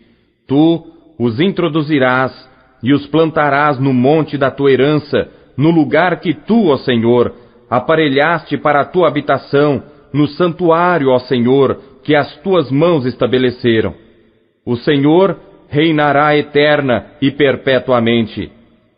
Tu os introduzirás e os plantarás no monte da tua herança, no lugar que tu, ó Senhor, aparelhaste para a tua habitação, no santuário, ó Senhor, que as tuas mãos estabeleceram. O Senhor reinará eterna e perpetuamente,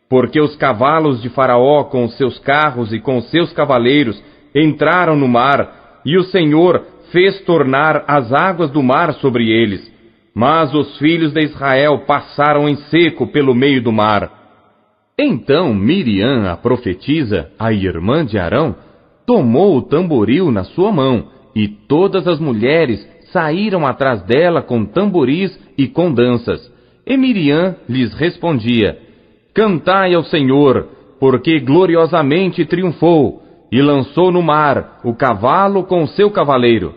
porque os cavalos de Faraó com os seus carros e com os seus cavaleiros entraram no mar, e o Senhor fez tornar as águas do mar sobre eles. Mas os filhos de Israel passaram em seco pelo meio do mar. Então Miriam, a profetisa, a irmã de Arão, tomou o tamboril na sua mão, e todas as mulheres saíram atrás dela com tamboris e com danças. E Miriam lhes respondia: Cantai ao Senhor, porque gloriosamente triunfou, e lançou no mar o cavalo com o seu cavaleiro.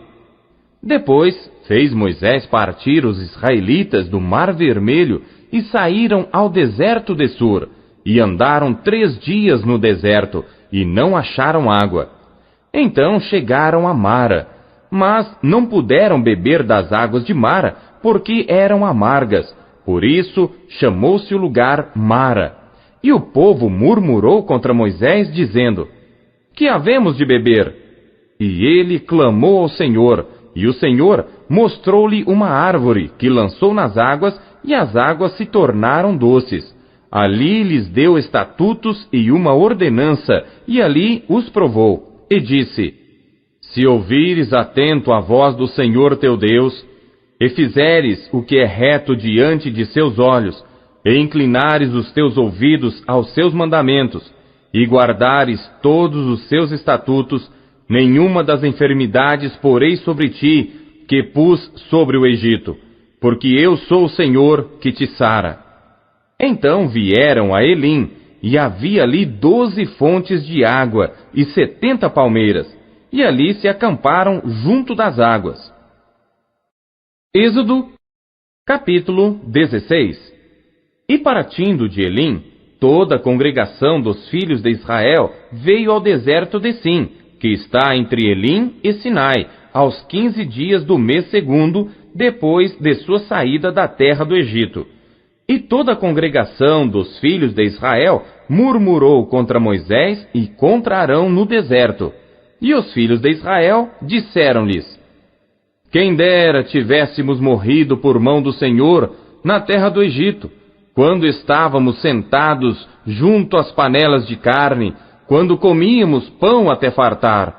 Depois fez Moisés partir os israelitas do Mar Vermelho e saíram ao deserto de Sur, e andaram 3 dias no deserto, e não acharam água. Então chegaram a Mara, mas não puderam beber das águas de Mara, porque eram amargas. Por isso chamou-se o lugar Mara. E o povo murmurou contra Moisés, dizendo: Que havemos de beber? E ele clamou ao Senhor, e o Senhor mostrou-lhe uma árvore, que lançou nas águas, e as águas se tornaram doces. Ali lhes deu estatutos e uma ordenança, e ali os provou. E disse: Se ouvires atento a voz do Senhor teu Deus, e fizeres o que é reto diante de seus olhos, e inclinares os teus ouvidos aos seus mandamentos, e guardares todos os seus estatutos, nenhuma das enfermidades porei sobre ti, que pus sobre o Egito, porque eu sou o Senhor que te sara. Então vieram a Elim, e havia ali 12 fontes de água e 70 palmeiras, e ali se acamparam junto das águas. Êxodo, capítulo 16. E partindo de Elim, toda a congregação dos filhos de Israel veio ao deserto de Sim, que está entre Elim e Sinai, aos 15 dias do mês segundo, depois de sua saída da terra do Egito. E toda a congregação dos filhos de Israel murmurou contra Moisés e contra Arão no deserto. E os filhos de Israel disseram-lhes: Quem dera tivéssemos morrido por mão do Senhor na terra do Egito, quando estávamos sentados junto às panelas de carne, quando comíamos pão até fartar.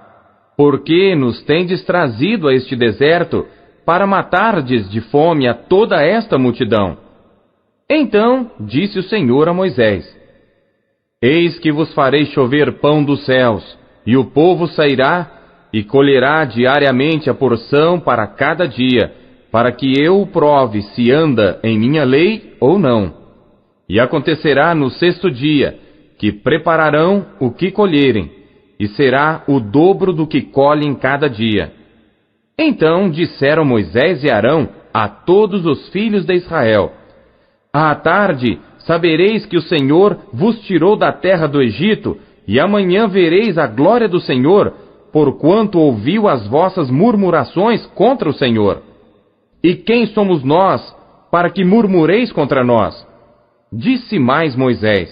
Por que nos tendes trazido a este deserto, para matardes de fome a toda esta multidão? Então disse o Senhor a Moisés: Eis que vos farei chover pão dos céus, e o povo sairá e colherá diariamente a porção para cada dia, para que eu o prove se anda em minha lei ou não. E acontecerá no 6º dia, que prepararão o que colherem, e será o dobro do que colhem cada dia. Então disseram Moisés e Arão a todos os filhos de Israel: À tarde sabereis que o Senhor vos tirou da terra do Egito, e amanhã vereis a glória do Senhor, porquanto ouviu as vossas murmurações contra o Senhor. E quem somos nós, para que murmureis contra nós? Disse mais Moisés: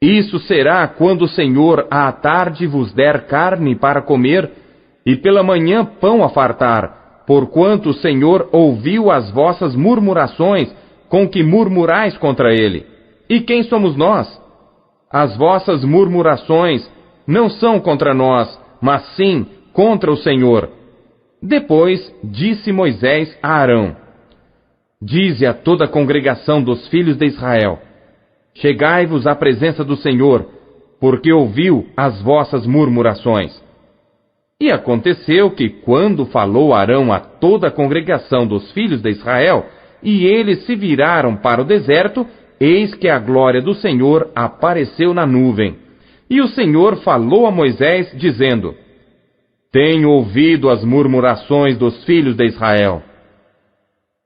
Isso será quando o Senhor à tarde vos der carne para comer, e pela manhã pão a fartar, porquanto o Senhor ouviu as vossas murmurações, com que murmurais contra ele. E quem somos nós? As vossas murmurações não são contra nós, mas sim contra o Senhor. Depois disse Moisés a Arão: Dize a toda a congregação dos filhos de Israel: Chegai-vos à presença do Senhor, porque ouviu as vossas murmurações. E aconteceu que, quando falou Arão a toda a congregação dos filhos de Israel, e eles se viraram para o deserto, eis que a glória do Senhor apareceu na nuvem. E o Senhor falou a Moisés, dizendo: Tenho ouvido as murmurações dos filhos de Israel.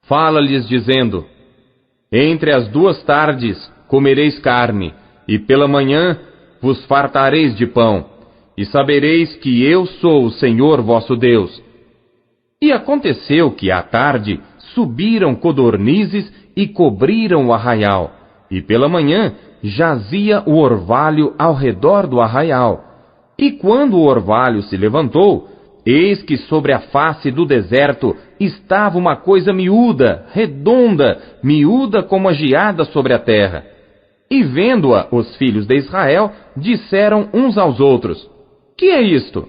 Fala-lhes, dizendo: Entre as 2 tardes comereis carne, e pela manhã vos fartareis de pão, e sabereis que eu sou o Senhor vosso Deus. E aconteceu que à tarde subiram codornizes e cobriram o arraial, e pela manhã jazia o orvalho ao redor do arraial. E quando o orvalho se levantou, eis que sobre a face do deserto estava uma coisa miúda, redonda, miúda como a geada sobre a terra. E vendo-a, os filhos de Israel disseram uns aos outros: Que é isto?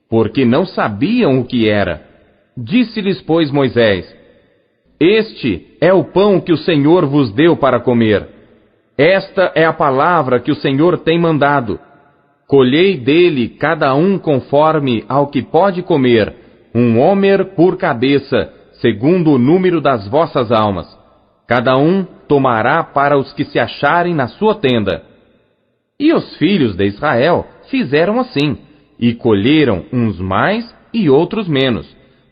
Porque não sabiam o que era. Disse-lhes, pois, Moisés: Este é o pão que o Senhor vos deu para comer. Esta é a palavra que o Senhor tem mandado. Colhei dele cada um conforme ao que pode comer, 1 homer por cabeça, segundo o número das vossas almas. Cada um tomará para os que se acharem na sua tenda. E os filhos de Israel fizeram assim, e colheram uns mais e outros menos.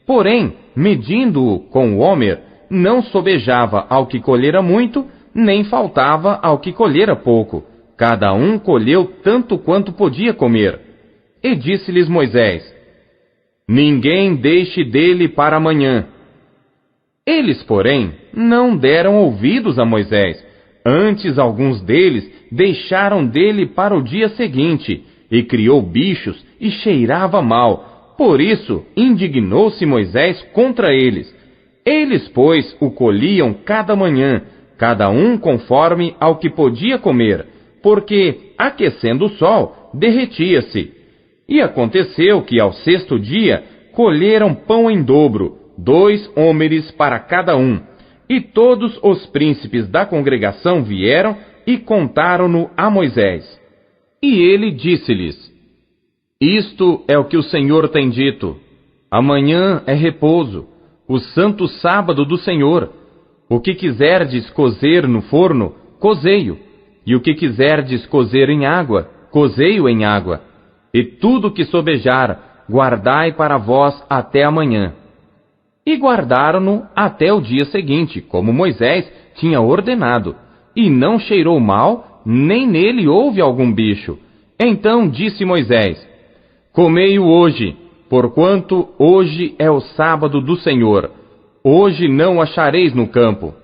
Porém, medindo-o com o homer, não sobejava ao que colhera muito, nem faltava ao que colhera pouco. Cada um colheu tanto quanto podia comer. E disse-lhes Moisés: Ninguém deixe dele para amanhã. Eles, porém, não deram ouvidos a Moisés. Antes, alguns deles deixaram dele para o dia seguinte, e criou bichos e cheirava mal. Por isso, indignou-se Moisés contra eles. Eles, pois, o colhiam cada manhã, cada um conforme ao que podia comer, porque, aquecendo o sol, derretia-se. E aconteceu que, ao 6º dia, colheram pão em dobro, 2 homeres para cada um. E todos os príncipes da congregação vieram e contaram-no a Moisés. E ele disse-lhes: Isto é o que o Senhor tem dito. Amanhã é repouso, o santo sábado do Senhor. O que quiserdes cozer no forno, cozei-o. E o que quiserdes cozer em água, cozei-o em água. E tudo que sobejar, guardai para vós até amanhã. E guardaram-no até o dia seguinte, como Moisés tinha ordenado. E não cheirou mal, nem nele houve algum bicho. Então disse Moisés: Comei-o hoje, porquanto hoje é o sábado do Senhor. Hoje não o achareis no campo.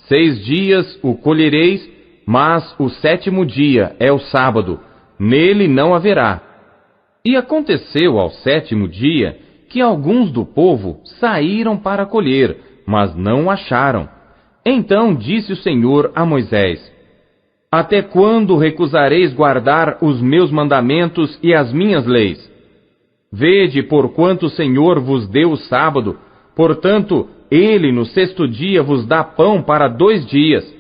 6 dias o colhereis, mas o 7º dia é o sábado, nele não haverá. E aconteceu ao 7º dia, que alguns do povo saíram para colher, mas não o acharam. Então disse o Senhor a Moisés: Até quando recusareis guardar os meus mandamentos e as minhas leis? Vede, porquanto o Senhor vos deu o sábado, portanto, ele no 6º dia vos dá pão para 2 dias.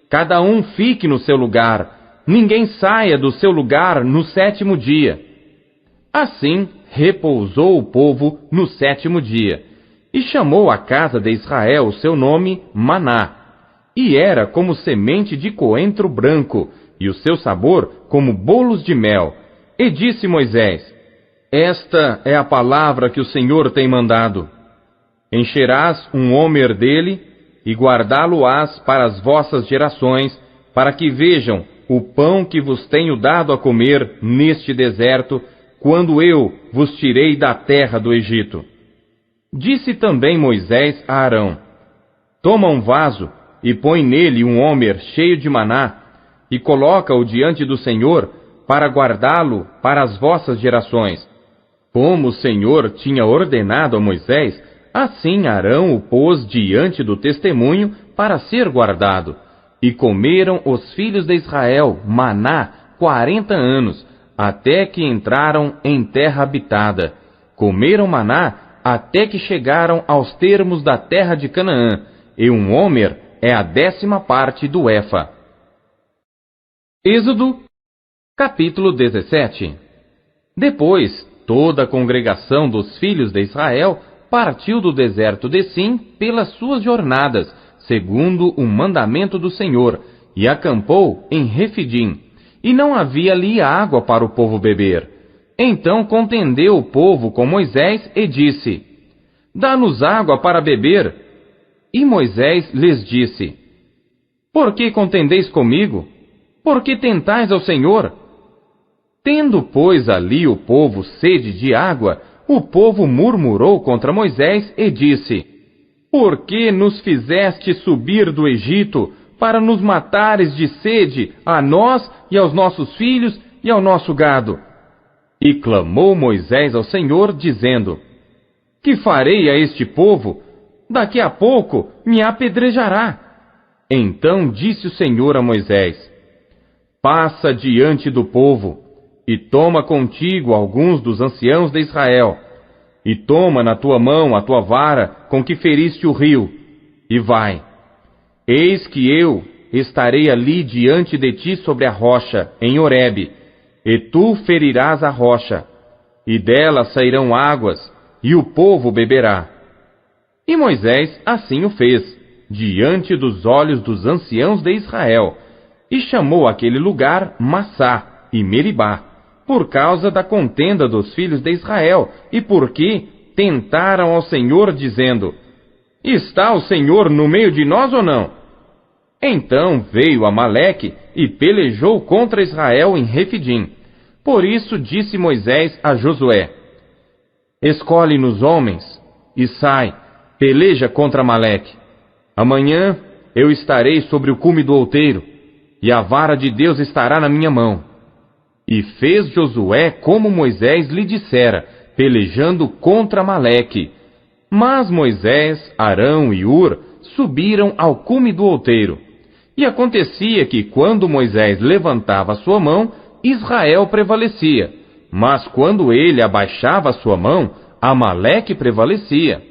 Cada um fique no seu lugar, ninguém saia do seu lugar no 7º dia. Assim repousou o povo no 7º dia, e chamou a casa de Israel o seu nome Maná, e era como semente de coentro branco, e o seu sabor como bolos de mel. E disse Moisés: Esta é a palavra que o Senhor tem mandado. Encherás 1 homer dele, e guardá-lo-ás para as vossas gerações, para que vejam o pão que vos tenho dado a comer neste deserto, quando eu vos tirei da terra do Egito. Disse também Moisés a Arão: Toma um vaso, e põe nele 1 homer cheio de maná, e coloca-o diante do Senhor, para guardá-lo para as vossas gerações. Como o Senhor tinha ordenado a Moisés, assim Arão o pôs diante do testemunho para ser guardado. E comeram os filhos de Israel maná 40 anos, até que entraram em terra habitada. Comeram maná até que chegaram aos termos da terra de Canaã, e 1 homer é a 10ª parte do efa. Êxodo, capítulo 17. Depois, toda a congregação dos filhos de Israel partiu do deserto de Sim pelas suas jornadas, segundo o mandamento do Senhor, e acampou em Refidim, e não havia ali água para o povo beber. Então contendeu o povo com Moisés e disse: Dá-nos água para beber. E Moisés lhes disse: Por que contendeis comigo? Por que tentais ao Senhor? Tendo, pois, ali o povo sede de água, o povo murmurou contra Moisés e disse: Por que nos fizeste subir do Egito para nos matares de sede, a nós e aos nossos filhos e ao nosso gado? E clamou Moisés ao Senhor, dizendo: Que farei a este povo? Daqui a pouco me apedrejará. Então disse o Senhor a Moisés: Passa diante do povo, e toma contigo alguns dos anciãos de Israel, e toma na tua mão a tua vara com que feriste o rio, e vai. Eis que eu estarei ali diante de ti sobre a rocha, em Horebe, e tu ferirás a rocha, e dela sairão águas, e o povo beberá. E Moisés assim o fez, diante dos olhos dos anciãos de Israel, e chamou aquele lugar Massá e Meribá, por causa da contenda dos filhos de Israel, e porque tentaram ao Senhor, dizendo: Está o Senhor no meio de nós ou não? Então veio Amaleque e pelejou contra Israel em Refidim. Por isso disse Moisés a Josué: Escolhe-nos homens, e sai, peleja contra Amaleque. Amanhã eu estarei sobre o cume do outeiro, e a vara de Deus estará na minha mão. E fez Josué como Moisés lhe dissera, pelejando contra Amaleque. Mas Moisés, Arão e Hur subiram ao cume do outeiro. E acontecia que, quando Moisés levantava sua mão, Israel prevalecia. Mas quando ele abaixava sua mão, Amaleque prevalecia.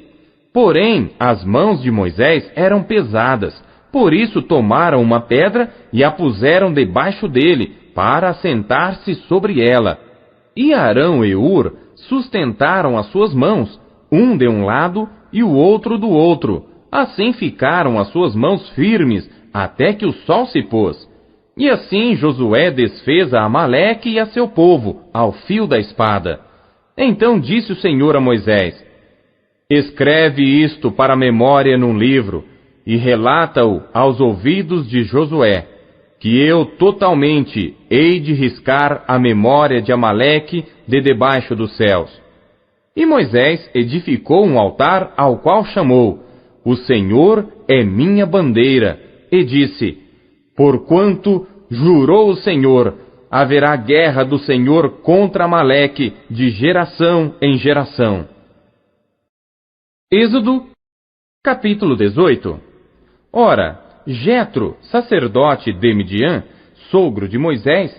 Porém, as mãos de Moisés eram pesadas, por isso tomaram uma pedra e a puseram debaixo dele, para assentar-se sobre ela. E Arão e Hur sustentaram as suas mãos, um de um lado e o outro do outro. Assim ficaram as suas mãos firmes, até que o sol se pôs. E assim Josué desfez a Amaleque e a seu povo, ao fio da espada. Então disse o Senhor a Moisés: Escreve isto para a memória num livro, e relata-o aos ouvidos de Josué, que eu totalmente hei de riscar a memória de Amaleque de debaixo dos céus. E Moisés edificou um altar ao qual chamou: O Senhor é minha bandeira, e disse: Porquanto jurou o Senhor, haverá guerra do Senhor contra Amaleque de geração em geração. Êxodo, capítulo 18. Ora, Jetro, sacerdote de Midian, sogro de Moisés,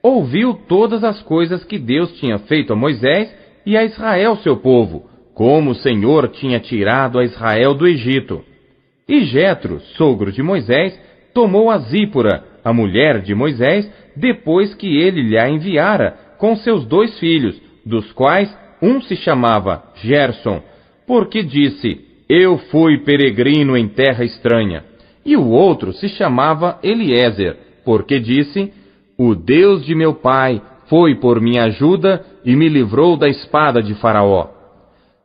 ouviu todas as coisas que Deus tinha feito a Moisés e a Israel seu povo, como o Senhor tinha tirado a Israel do Egito. E Jetro, sogro de Moisés, tomou a Zípora, a mulher de Moisés, depois que ele lhe a enviara, com seus 2 filhos, dos quais um se chamava Gerson, porque disse: Eu fui peregrino em terra estranha. E o outro se chamava Eliezer, porque disse: O Deus de meu pai foi por minha ajuda e me livrou da espada de Faraó.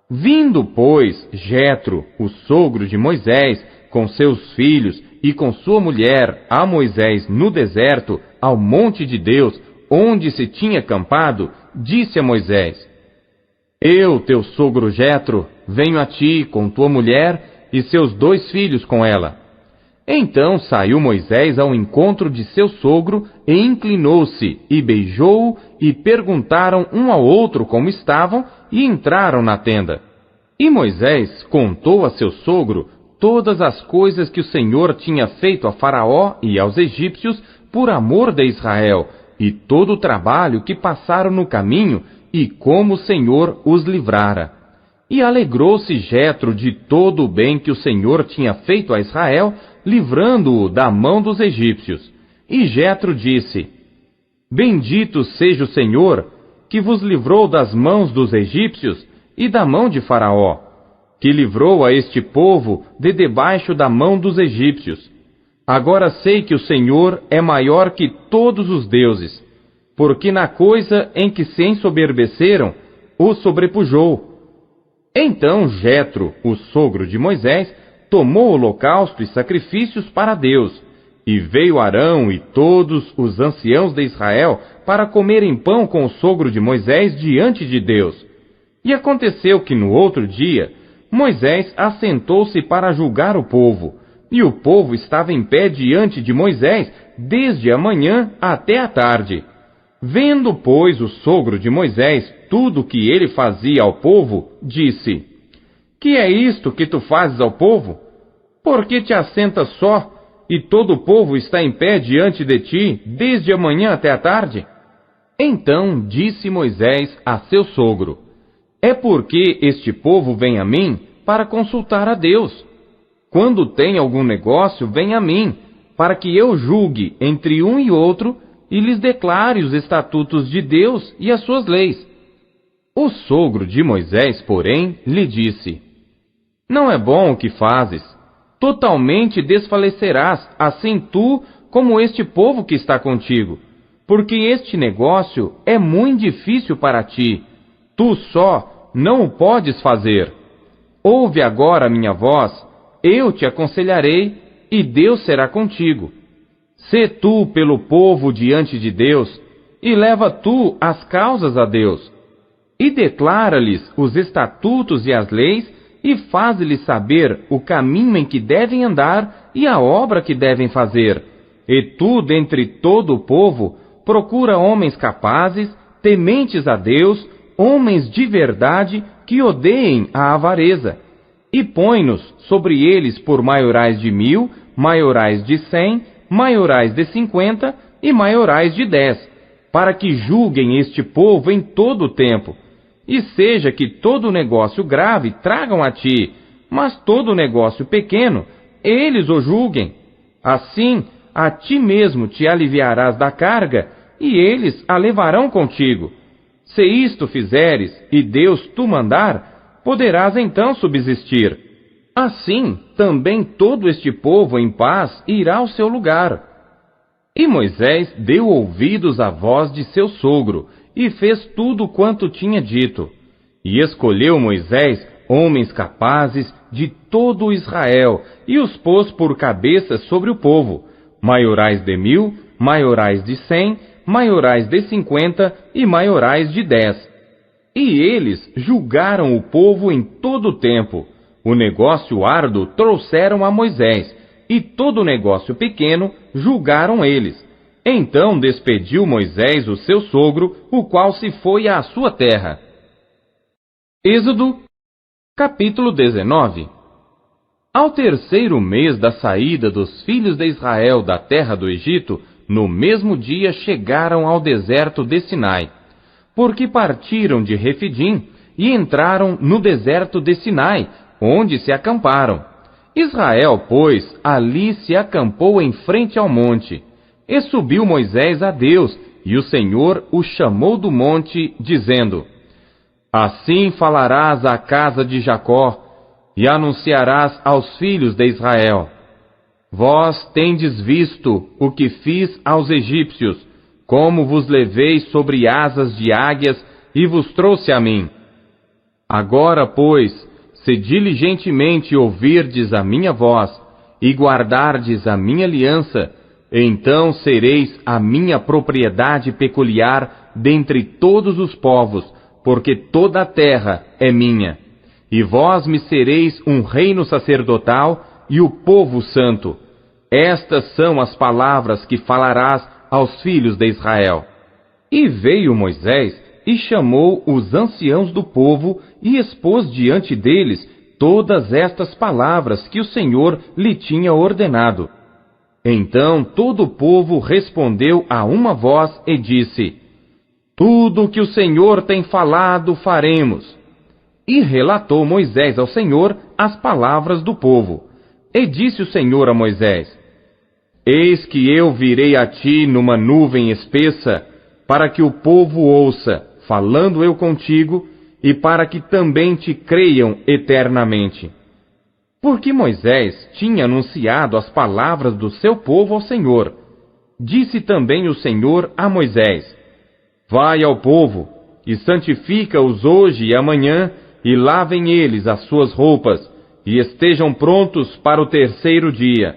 Vindo, pois, Jetro, o sogro de Moisés, com seus filhos e com sua mulher a Moisés no deserto, ao monte de Deus, onde se tinha acampado, disse a Moisés: Eu, teu sogro Jetro, venho a ti com tua mulher e seus 2 filhos com ela. Então saiu Moisés ao encontro de seu sogro e inclinou-se e beijou-o, e perguntaram um ao outro como estavam, e entraram na tenda. E Moisés contou a seu sogro todas as coisas que o Senhor tinha feito a Faraó e aos egípcios por amor de Israel, e todo o trabalho que passaram no caminho, e como o Senhor os livrara. E alegrou-se Jetro de todo o bem que o Senhor tinha feito a Israel, livrando-o da mão dos egípcios. E Jetro disse: Bendito seja o Senhor, que vos livrou das mãos dos egípcios e da mão de Faraó, que livrou a este povo de debaixo da mão dos egípcios. Agora sei que o Senhor é maior que todos os deuses, porque na coisa em que se ensoberbeceram, o sobrepujou. Então Jetro, o sogro de Moisés, tomou holocausto e sacrifícios para Deus, e veio Arão e todos os anciãos de Israel para comerem pão com o sogro de Moisés diante de Deus. E aconteceu que no outro dia, Moisés assentou-se para julgar o povo, e o povo estava em pé diante de Moisés desde a manhã até a tarde. Vendo, pois, o sogro de Moisés tudo o que ele fazia ao povo, disse: Que é isto que tu fazes ao povo? Por que te assentas só, e todo o povo está em pé diante de ti desde a manhã até a tarde? Então disse Moisés a seu sogro: É porque este povo vem a mim para consultar a Deus. Quando tem algum negócio, vem a mim, para que eu julgue entre um e outro e lhes declare os estatutos de Deus e as suas leis. O sogro de Moisés, porém, lhe disse: Não é bom o que fazes. Totalmente desfalecerás, assim tu como este povo que está contigo, porque este negócio é muito difícil para ti. Tu só não o podes fazer. Ouve agora a minha voz, eu te aconselharei, e Deus será contigo. Sê tu pelo povo diante de Deus, e leva tu as causas a Deus, e declara-lhes os estatutos e as leis, e faz-lhes saber o caminho em que devem andar e a obra que devem fazer. E tu, dentre todo o povo, procura homens capazes, tementes a Deus, homens de verdade, que odeiem a avareza, e põe-nos sobre eles por maiorais de 1000, maiorais de 100, maiorais de 50 e maiorais de 10, para que julguem este povo em todo o tempo. E seja que todo negócio grave tragam a ti, mas todo negócio pequeno, eles o julguem. Assim, a ti mesmo te aliviarás da carga, e eles a levarão contigo. Se isto fizeres, e Deus tu mandar, poderás então subsistir. Assim, também todo este povo em paz irá ao seu lugar. E Moisés deu ouvidos à voz de seu sogro, e fez tudo quanto tinha dito. E escolheu Moisés homens capazes de todo Israel, e os pôs por cabeças sobre o povo, maiorais de 1000, maiorais de 100, maiorais de 50 e maiorais de 10. E eles julgaram o povo em todo o tempo. O negócio árduo trouxeram a Moisés, e todo o negócio pequeno julgaram eles. Então despediu Moisés o seu sogro, o qual se foi à sua terra. Êxodo, capítulo 19. Ao terceiro mês da saída dos filhos de Israel da terra do Egito, no mesmo dia chegaram ao deserto de Sinai, porque partiram de Refidim e entraram no deserto de Sinai, onde se acamparam. Israel, pois, ali se acampou em frente ao monte. E subiu Moisés a Deus, e o Senhor o chamou do monte, dizendo: Assim falarás à casa de Jacó, e anunciarás aos filhos de Israel: Vós tendes visto o que fiz aos egípcios, como vos levei sobre asas de águias e vos trouxe a mim. Agora, pois, se diligentemente ouvirdes a minha voz, e guardardes a minha aliança, então sereis a minha propriedade peculiar dentre todos os povos, porque toda a terra é minha. E vós me sereis um reino sacerdotal e o povo santo. Estas são as palavras que falarás aos filhos de Israel. E veio Moisés e chamou os anciãos do povo e expôs diante deles todas estas palavras que o Senhor lhe tinha ordenado. Então todo o povo respondeu a uma voz e disse: Tudo o que o Senhor tem falado faremos. E relatou Moisés ao Senhor as palavras do povo. E disse o Senhor a Moisés: Eis que eu virei a ti numa nuvem espessa, para que o povo ouça, falando eu contigo, e para que também te creiam eternamente. Porque Moisés tinha anunciado as palavras do seu povo ao Senhor. Disse também o Senhor a Moisés: Vai ao povo, e santifica-os hoje e amanhã, e lavem eles as suas roupas, e estejam prontos para o terceiro dia.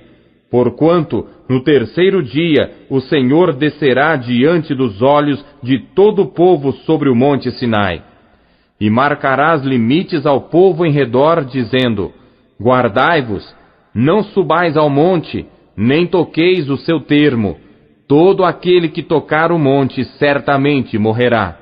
Porquanto, no terceiro dia, o Senhor descerá diante dos olhos de todo o povo sobre o monte Sinai. E marcarás limites ao povo em redor, dizendo: Guardai-vos, não subais ao monte, nem toqueis o seu termo. Todo aquele que tocar o monte certamente morrerá.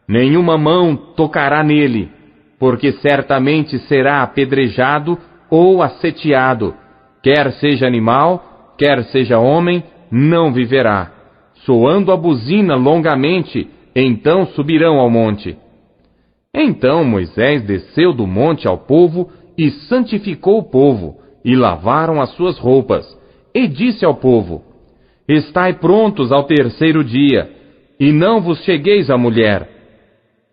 Nenhuma mão tocará nele, porque certamente será apedrejado ou asseteado. Quer seja animal, quer seja homem, não viverá. Soando a buzina longamente, então subirão ao monte. Então Moisés desceu do monte ao povo e santificou o povo, e lavaram as suas roupas, e disse ao povo: Estai prontos ao terceiro dia, e não vos chegueis à mulher.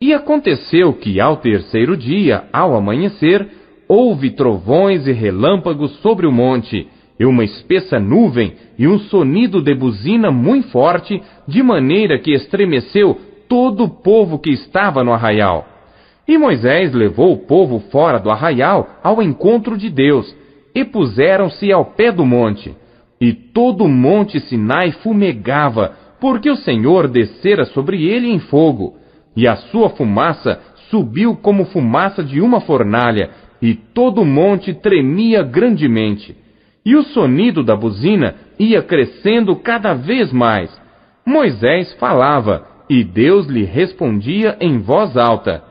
E aconteceu que ao terceiro dia, ao amanhecer, houve trovões e relâmpagos sobre o monte, e uma espessa nuvem, e um sonido de buzina muito forte, de maneira que estremeceu todo o povo que estava no arraial. E Moisés levou o povo fora do arraial ao encontro de Deus, e puseram-se ao pé do monte. E todo o monte Sinai fumegava, porque o Senhor descera sobre ele em fogo, e a sua fumaça subiu como fumaça de uma fornalha, e todo o monte tremia grandemente. E o sonido da buzina ia crescendo cada vez mais. Moisés falava, e Deus lhe respondia em voz alta.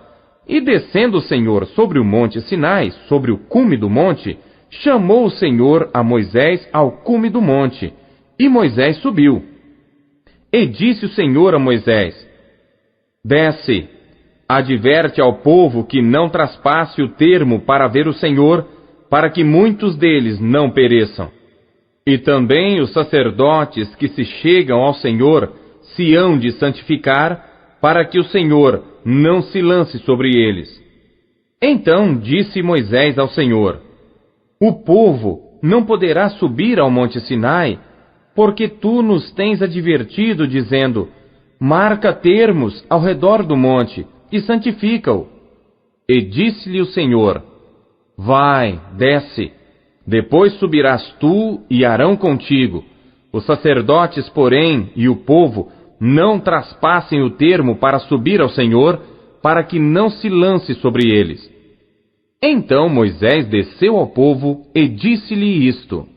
E descendo o Senhor sobre o monte Sinai, sobre o cume do monte, chamou o Senhor a Moisés ao cume do monte, e Moisés subiu. E disse o Senhor a Moisés: Desce, adverte ao povo que não traspasse o termo para ver o Senhor, para que muitos deles não pereçam. E também os sacerdotes que se chegam ao Senhor se hão de santificar, para que o Senhor não se lance sobre eles. Então disse Moisés ao Senhor: O povo não poderá subir ao monte Sinai, porque tu nos tens advertido, dizendo: Marca termos ao redor do monte, e santifica-o. E disse-lhe o Senhor: Vai, desce, depois subirás tu e Arão contigo. Os sacerdotes, porém, e o povo, não traspassem o termo para subir ao Senhor, para que não se lance sobre eles. Então Moisés desceu ao povo e disse-lhe isto.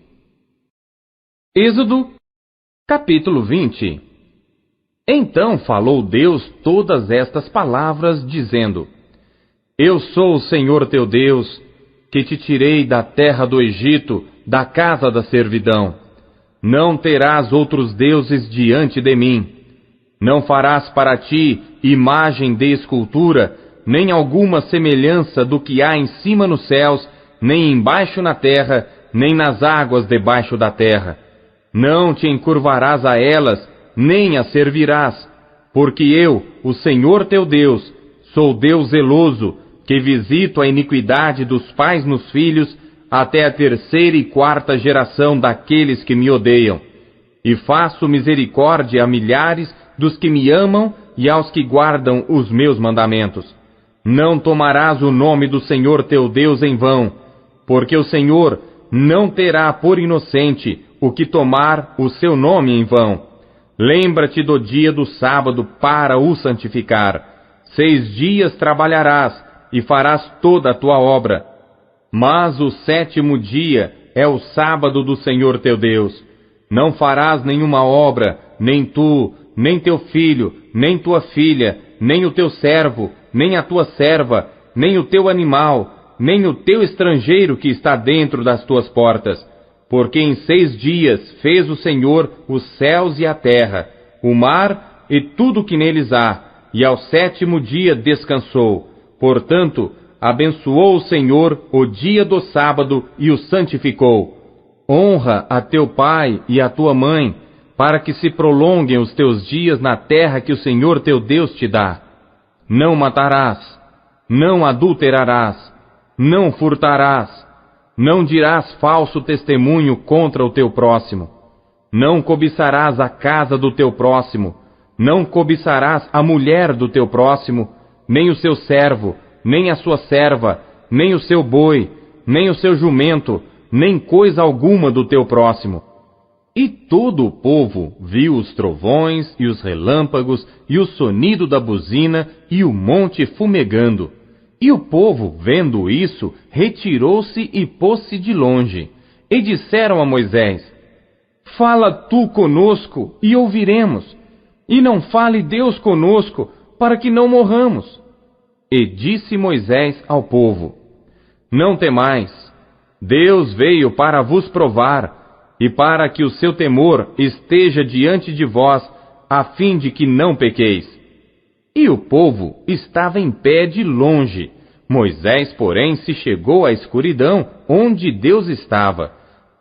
Êxodo, capítulo 20. Então falou Deus todas estas palavras, dizendo: Eu sou o Senhor teu Deus, que te tirei da terra do Egito, da casa da servidão. Não terás outros deuses diante de mim. Não farás para ti imagem de escultura, nem alguma semelhança do que há em cima nos céus, nem embaixo na terra, nem nas águas debaixo da terra. Não te encurvarás a elas, nem as servirás, porque eu, o Senhor teu Deus, sou Deus zeloso, que visito a iniquidade dos pais nos filhos, até a terceira e quarta geração daqueles que me odeiam. E faço misericórdia a milhares dos que me amam e aos que guardam os meus mandamentos. Não tomarás o nome do Senhor teu Deus em vão, porque o Senhor não terá por inocente o que tomar o seu nome em vão. Lembra-te do dia do sábado para o santificar. 6 dias trabalharás e farás toda a tua obra. Mas o 7º dia é o sábado do Senhor teu Deus. Não farás nenhuma obra, nem tu, nem teu filho, nem tua filha, nem o teu servo, nem a tua serva, nem o teu animal, nem o teu estrangeiro que está dentro das tuas portas. Porque em 6 dias fez o Senhor os céus e a terra, o mar e tudo o que neles há, e ao 7º dia descansou. Portanto, abençoou o Senhor o dia do sábado e o santificou. Honra a teu pai e a tua mãe, para que se prolonguem os teus dias na terra que o Senhor teu Deus te dá. não matarás, não adulterarás, não furtarás, não dirás falso testemunho contra o teu próximo, não cobiçarás a casa do teu próximo, não cobiçarás a mulher do teu próximo, nem o seu servo, nem a sua serva, nem o seu boi, nem o seu jumento, nem coisa alguma do teu próximo. E todo o povo viu os trovões e os relâmpagos e o sonido da buzina e o monte fumegando. E o povo, vendo isso, retirou-se e pôs-se de longe. E disseram a Moisés: Fala tu conosco e ouviremos, e não fale Deus conosco, para que não morramos. E disse Moisés ao povo: Não temais, Deus veio para vos provar, e para que o seu temor esteja diante de vós, a fim de que não pequeis. E o povo estava em pé de longe. Moisés, porém, se chegou à escuridão, onde Deus estava.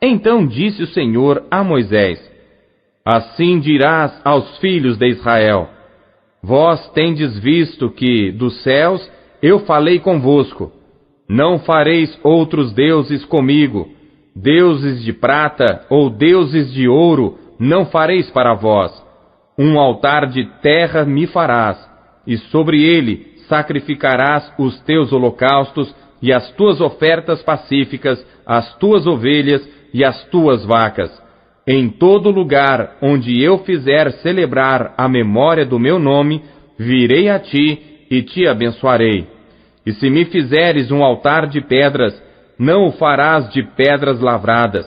Então disse o Senhor a Moisés: Assim dirás aos filhos de Israel: Vós tendes visto que, dos céus, eu falei convosco. Não fareis outros deuses comigo. Deuses de prata ou deuses de ouro não fareis para vós. Um altar de terra me farás, e sobre ele sacrificarás os teus holocaustos e as tuas ofertas pacíficas, as tuas ovelhas e as tuas vacas. Em todo lugar onde eu fizer celebrar a memória do meu nome, virei a ti e te abençoarei. E se me fizeres um altar de pedras, não o farás de pedras lavradas.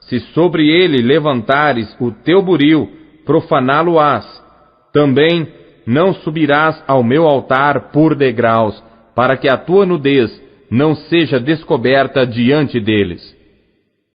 Se sobre ele levantares o teu buril, profaná-lo-ás. Também não subirás ao meu altar por degraus, para que a tua nudez não seja descoberta diante deles.